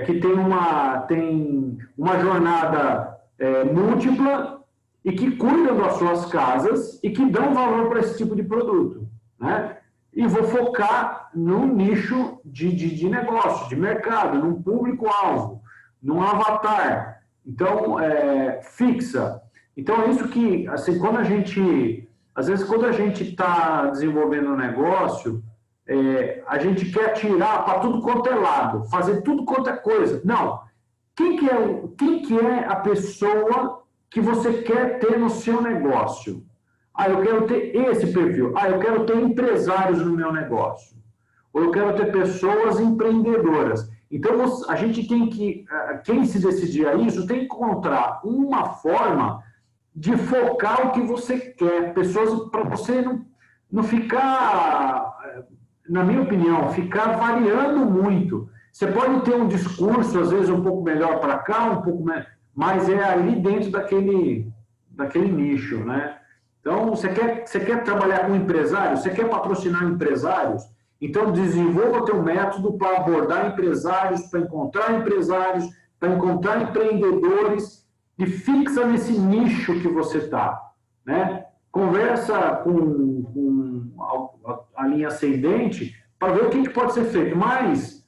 que têm uma jornada múltipla e que cuidam das suas casas e que dão valor para esse tipo de produto, né? E vou focar num nicho de negócio, de mercado, num público-alvo, num avatar. Então, fixa. Então, é isso que, assim, às vezes, quando a gente está desenvolvendo um negócio, a gente quer tirar para tudo quanto é lado, fazer tudo quanto é coisa. Não. Quem que é a pessoa que você quer ter no seu negócio? Eu quero ter esse perfil. Eu quero ter empresários no meu negócio. Ou eu quero ter pessoas empreendedoras. Então, a gente tem que... Quem se decidir a isso tem que encontrar uma forma de focar o que você quer. Pessoas para você não ficar... Na minha opinião, ficar variando muito. Você pode ter um discurso, às vezes, um pouco melhor para cá, um pouco mas é ali dentro daquele nicho, né? Então, você quer trabalhar com empresários? Você quer patrocinar empresários? Então, desenvolva teu método para abordar empresários, para encontrar empreendedores e fixa nesse nicho que você está, né? Conversa com a linha ascendente para ver o que pode ser feito. Mas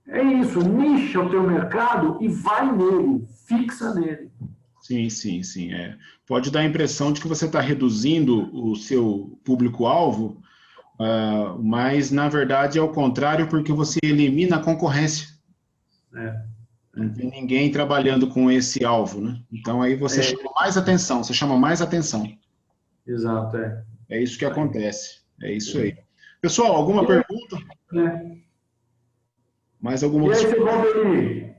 é isso, nicha o teu mercado e vai nele, fixa nele. Sim. Pode dar a impressão de que você está reduzindo o seu público-alvo, mas, na verdade, é o contrário, porque você elimina a concorrência. Não tem ninguém trabalhando com esse alvo, né? Então, aí você chama mais atenção. Exato, É isso que acontece. É isso aí. Pessoal, alguma pergunta? Mais alguma pergunta? E aí, Valdeir?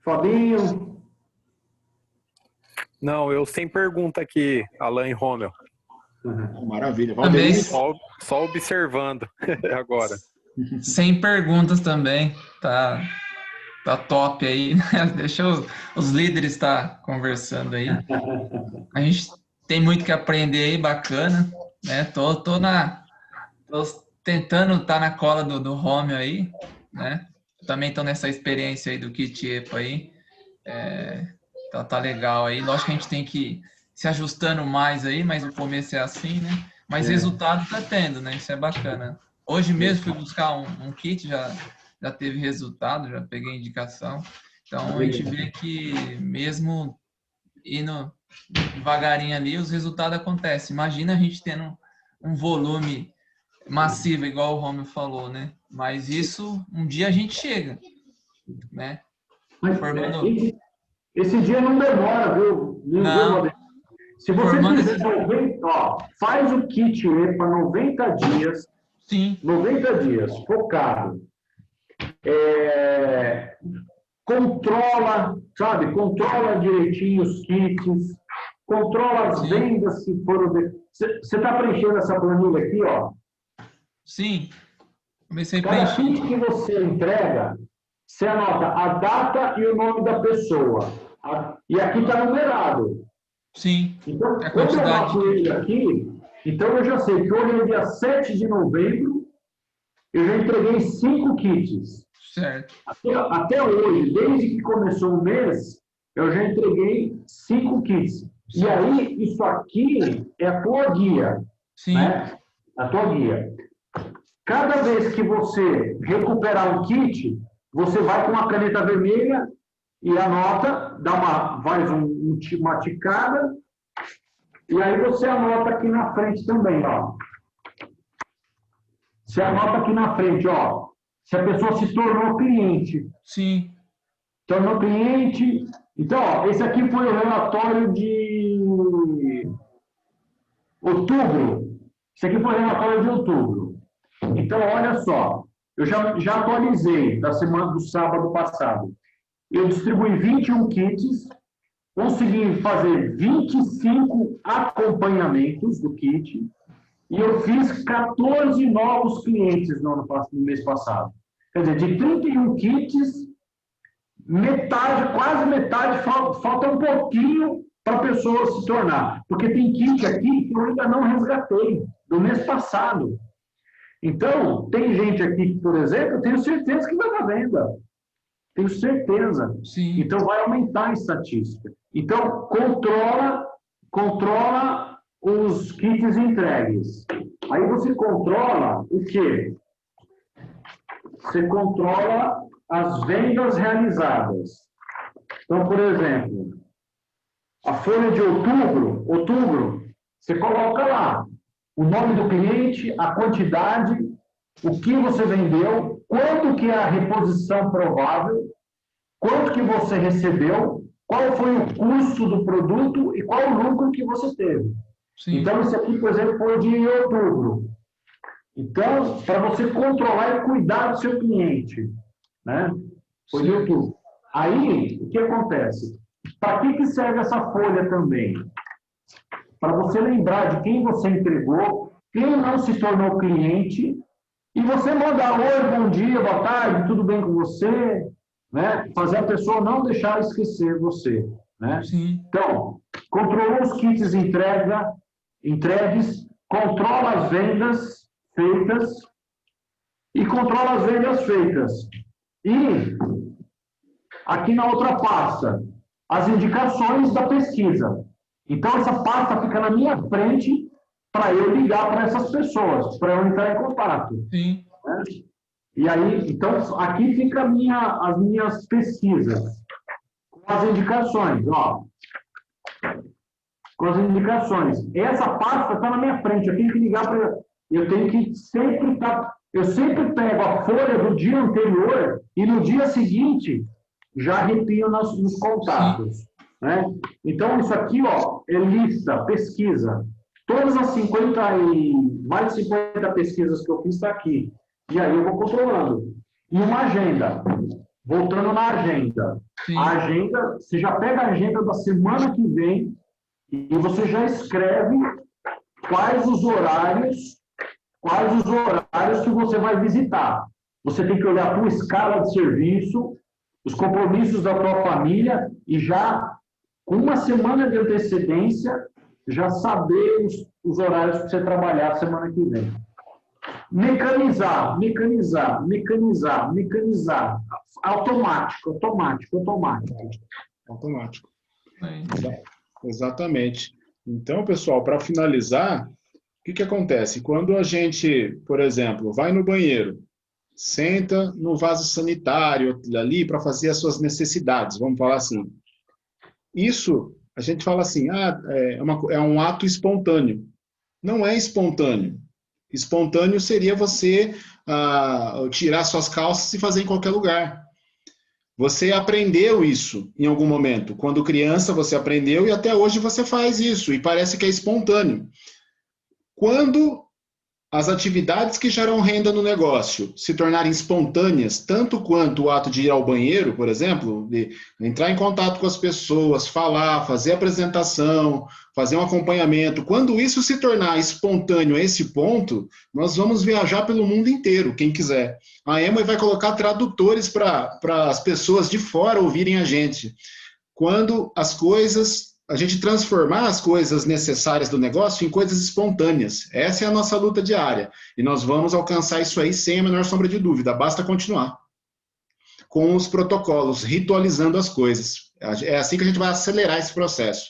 Fabinho? Não, eu sem pergunta aqui, Alan e Romel. Maravilha. Valdeir? Só observando agora. Sem perguntas também. Tá top aí. Deixa os líderes estar conversando aí. A gente tem muito que aprender aí, bacana. Né? Tô tentando estar na cola do Romel aí, né? Também estou nessa experiência aí do Kit EPA aí. Tá legal aí. Lógico que a gente tem que ir se ajustando mais aí, mas o começo é assim, né? Mas resultado tá tendo, né? Isso é bacana. Hoje mesmo fui buscar um kit, já teve resultado, já peguei indicação. Então a gente vê que mesmo indo devagarinho ali, os resultados acontecem. Imagina a gente tendo um volume massivo, igual o Romeu falou, né? Mas isso, um dia a gente chega, né? Mas esse dia não demora, viu? Não. Se você fizer 90, ó, faz o kit EPA 90 dias, Sim. 90 dias, focado. Controla, sabe? Controla direitinho os kits, controla as vendas que foram... Você está preenchendo essa planilha aqui, ó? Sim. Comecei a Cada preencher. kit que você entrega, você anota a data e o nome da pessoa. E aqui está numerado. Sim. Então, A quando eu quantidade. mato ele aqui, então eu já sei que hoje é dia 7 de novembro, eu já entreguei 5 kits. Certo. Até hoje, desde que começou o mês, eu já entreguei 5 kits. E aí, isso aqui é a tua guia. Sim. Né? A tua guia. Cada vez que você recuperar um kit, você vai com uma caneta vermelha e anota, faz uma ticada, e aí você anota aqui na frente também, ó. Você anota aqui na frente, ó, se a pessoa se tornou cliente. Sim. Tornou cliente. Então, ó, esse aqui foi o relatório de outubro. Esse aqui foi o relatório de outubro. Então, olha só, eu já atualizei da semana do sábado passado. Eu distribuí 21 kits, consegui fazer 25 acompanhamentos do kit, e eu fiz 14 novos clientes no mês passado. Quer dizer, de 31 kits, metade, quase metade, falta um pouquinho para a pessoa se tornar. Porque tem kit aqui que eu ainda não resgatei, do mês passado. Então, tem gente aqui, por exemplo, eu tenho certeza que vai na venda. Tenho certeza. Sim. Então, vai aumentar a estatística. Então, controla os kits entregues. Aí você controla o quê? Você controla as vendas realizadas. Então, por exemplo, a folha de outubro, você coloca lá o nome do cliente, a quantidade, o que você vendeu, quanto que é a reposição provável, quanto que você recebeu, qual foi o custo do produto e qual o lucro que você teve. Sim. Então, esse aqui, por exemplo, foi de outubro. Então, para você controlar e cuidar do seu cliente, né? Foi de outubro. Aí, o que acontece? Para que serve essa folha também? Para você lembrar de quem você entregou, quem não se tornou cliente, e você mandar oi, bom dia, boa tarde, tudo bem com você, né? Fazer a pessoa não deixar esquecer você, né? Sim. Então, controlou os kits entregues, controla as vendas feitas e controla as vendas feitas. E aqui na outra pasta, as indicações da pesquisa. Então, essa pasta fica na minha frente para eu ligar para essas pessoas, para eu entrar em contato. Sim. Né? E aí, então, aqui fica as minhas pesquisas, com as indicações, ó. Com as indicações. Essa pasta está na minha frente, eu tenho que ligar para... Eu tenho que sempre estar... Eu sempre pego a folha do dia anterior e no dia seguinte já arrepio nos contatos. Né? Então, isso aqui, ó, é lista, pesquisa. Todas as mais de 50 pesquisas que eu fiz está aqui. E aí eu vou controlando. E uma agenda. Voltando na agenda. Sim. A agenda, você já pega a agenda da semana que vem e você já escreve quais os horários que você vai visitar. Você tem que olhar a tua escala de serviço, os compromissos da tua família e já, com uma semana de antecedência, já saber os horários para você trabalhar a semana que vem. Mecanizar. Automático. Exatamente. Então, pessoal, para finalizar, o que acontece? Quando a gente, por exemplo, vai no banheiro, senta no vaso sanitário ali para fazer as suas necessidades, vamos falar assim. Isso, a gente fala assim, é um ato espontâneo. Não é espontâneo. Espontâneo seria você tirar suas calças e fazer em qualquer lugar. Você aprendeu isso em algum momento. Quando criança você aprendeu e até hoje você faz isso, e parece que é espontâneo. Quando as atividades que geram renda no negócio se tornarem espontâneas, tanto quanto o ato de ir ao banheiro, por exemplo, de entrar em contato com as pessoas, falar, fazer apresentação, fazer um acompanhamento, quando isso se tornar espontâneo a esse ponto, nós vamos viajar pelo mundo inteiro, quem quiser. A Amway vai colocar tradutores para as pessoas de fora ouvirem a gente. Quando a gente transformar as coisas necessárias do negócio em coisas espontâneas. Essa é a nossa luta diária. E nós vamos alcançar isso aí sem a menor sombra de dúvida. Basta continuar com os protocolos, ritualizando as coisas. É assim que a gente vai acelerar esse processo.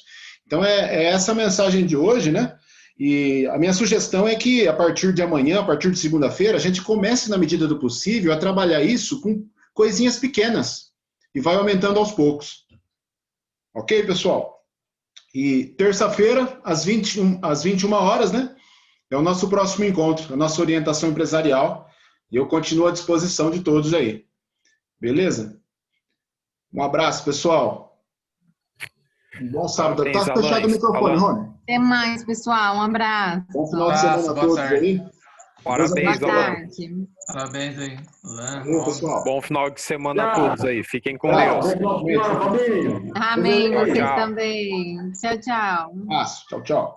Então, é essa a mensagem de hoje, né? E a minha sugestão é que, a partir de amanhã, a partir de segunda-feira, a gente comece, na medida do possível, a trabalhar isso com coisinhas pequenas. E vai aumentando aos poucos. Ok, pessoal? E terça-feira, às 21 horas, né? É o nosso próximo encontro, a nossa orientação empresarial. E eu continuo à disposição de todos aí. Beleza? Um abraço, pessoal. Um bom sábado. Tá fechado o microfone, Rony. Até mais, pessoal. Um abraço. Bom final de semana a todos aí. Parabéns, Boa Alan. tarde. Parabéns aí. Valeu, pessoal. Bom final de semana a todos aí. Fiquem com Deus. Amém. Tchau, Vocês tchau. também. Tchau, tchau. Tchau, tchau.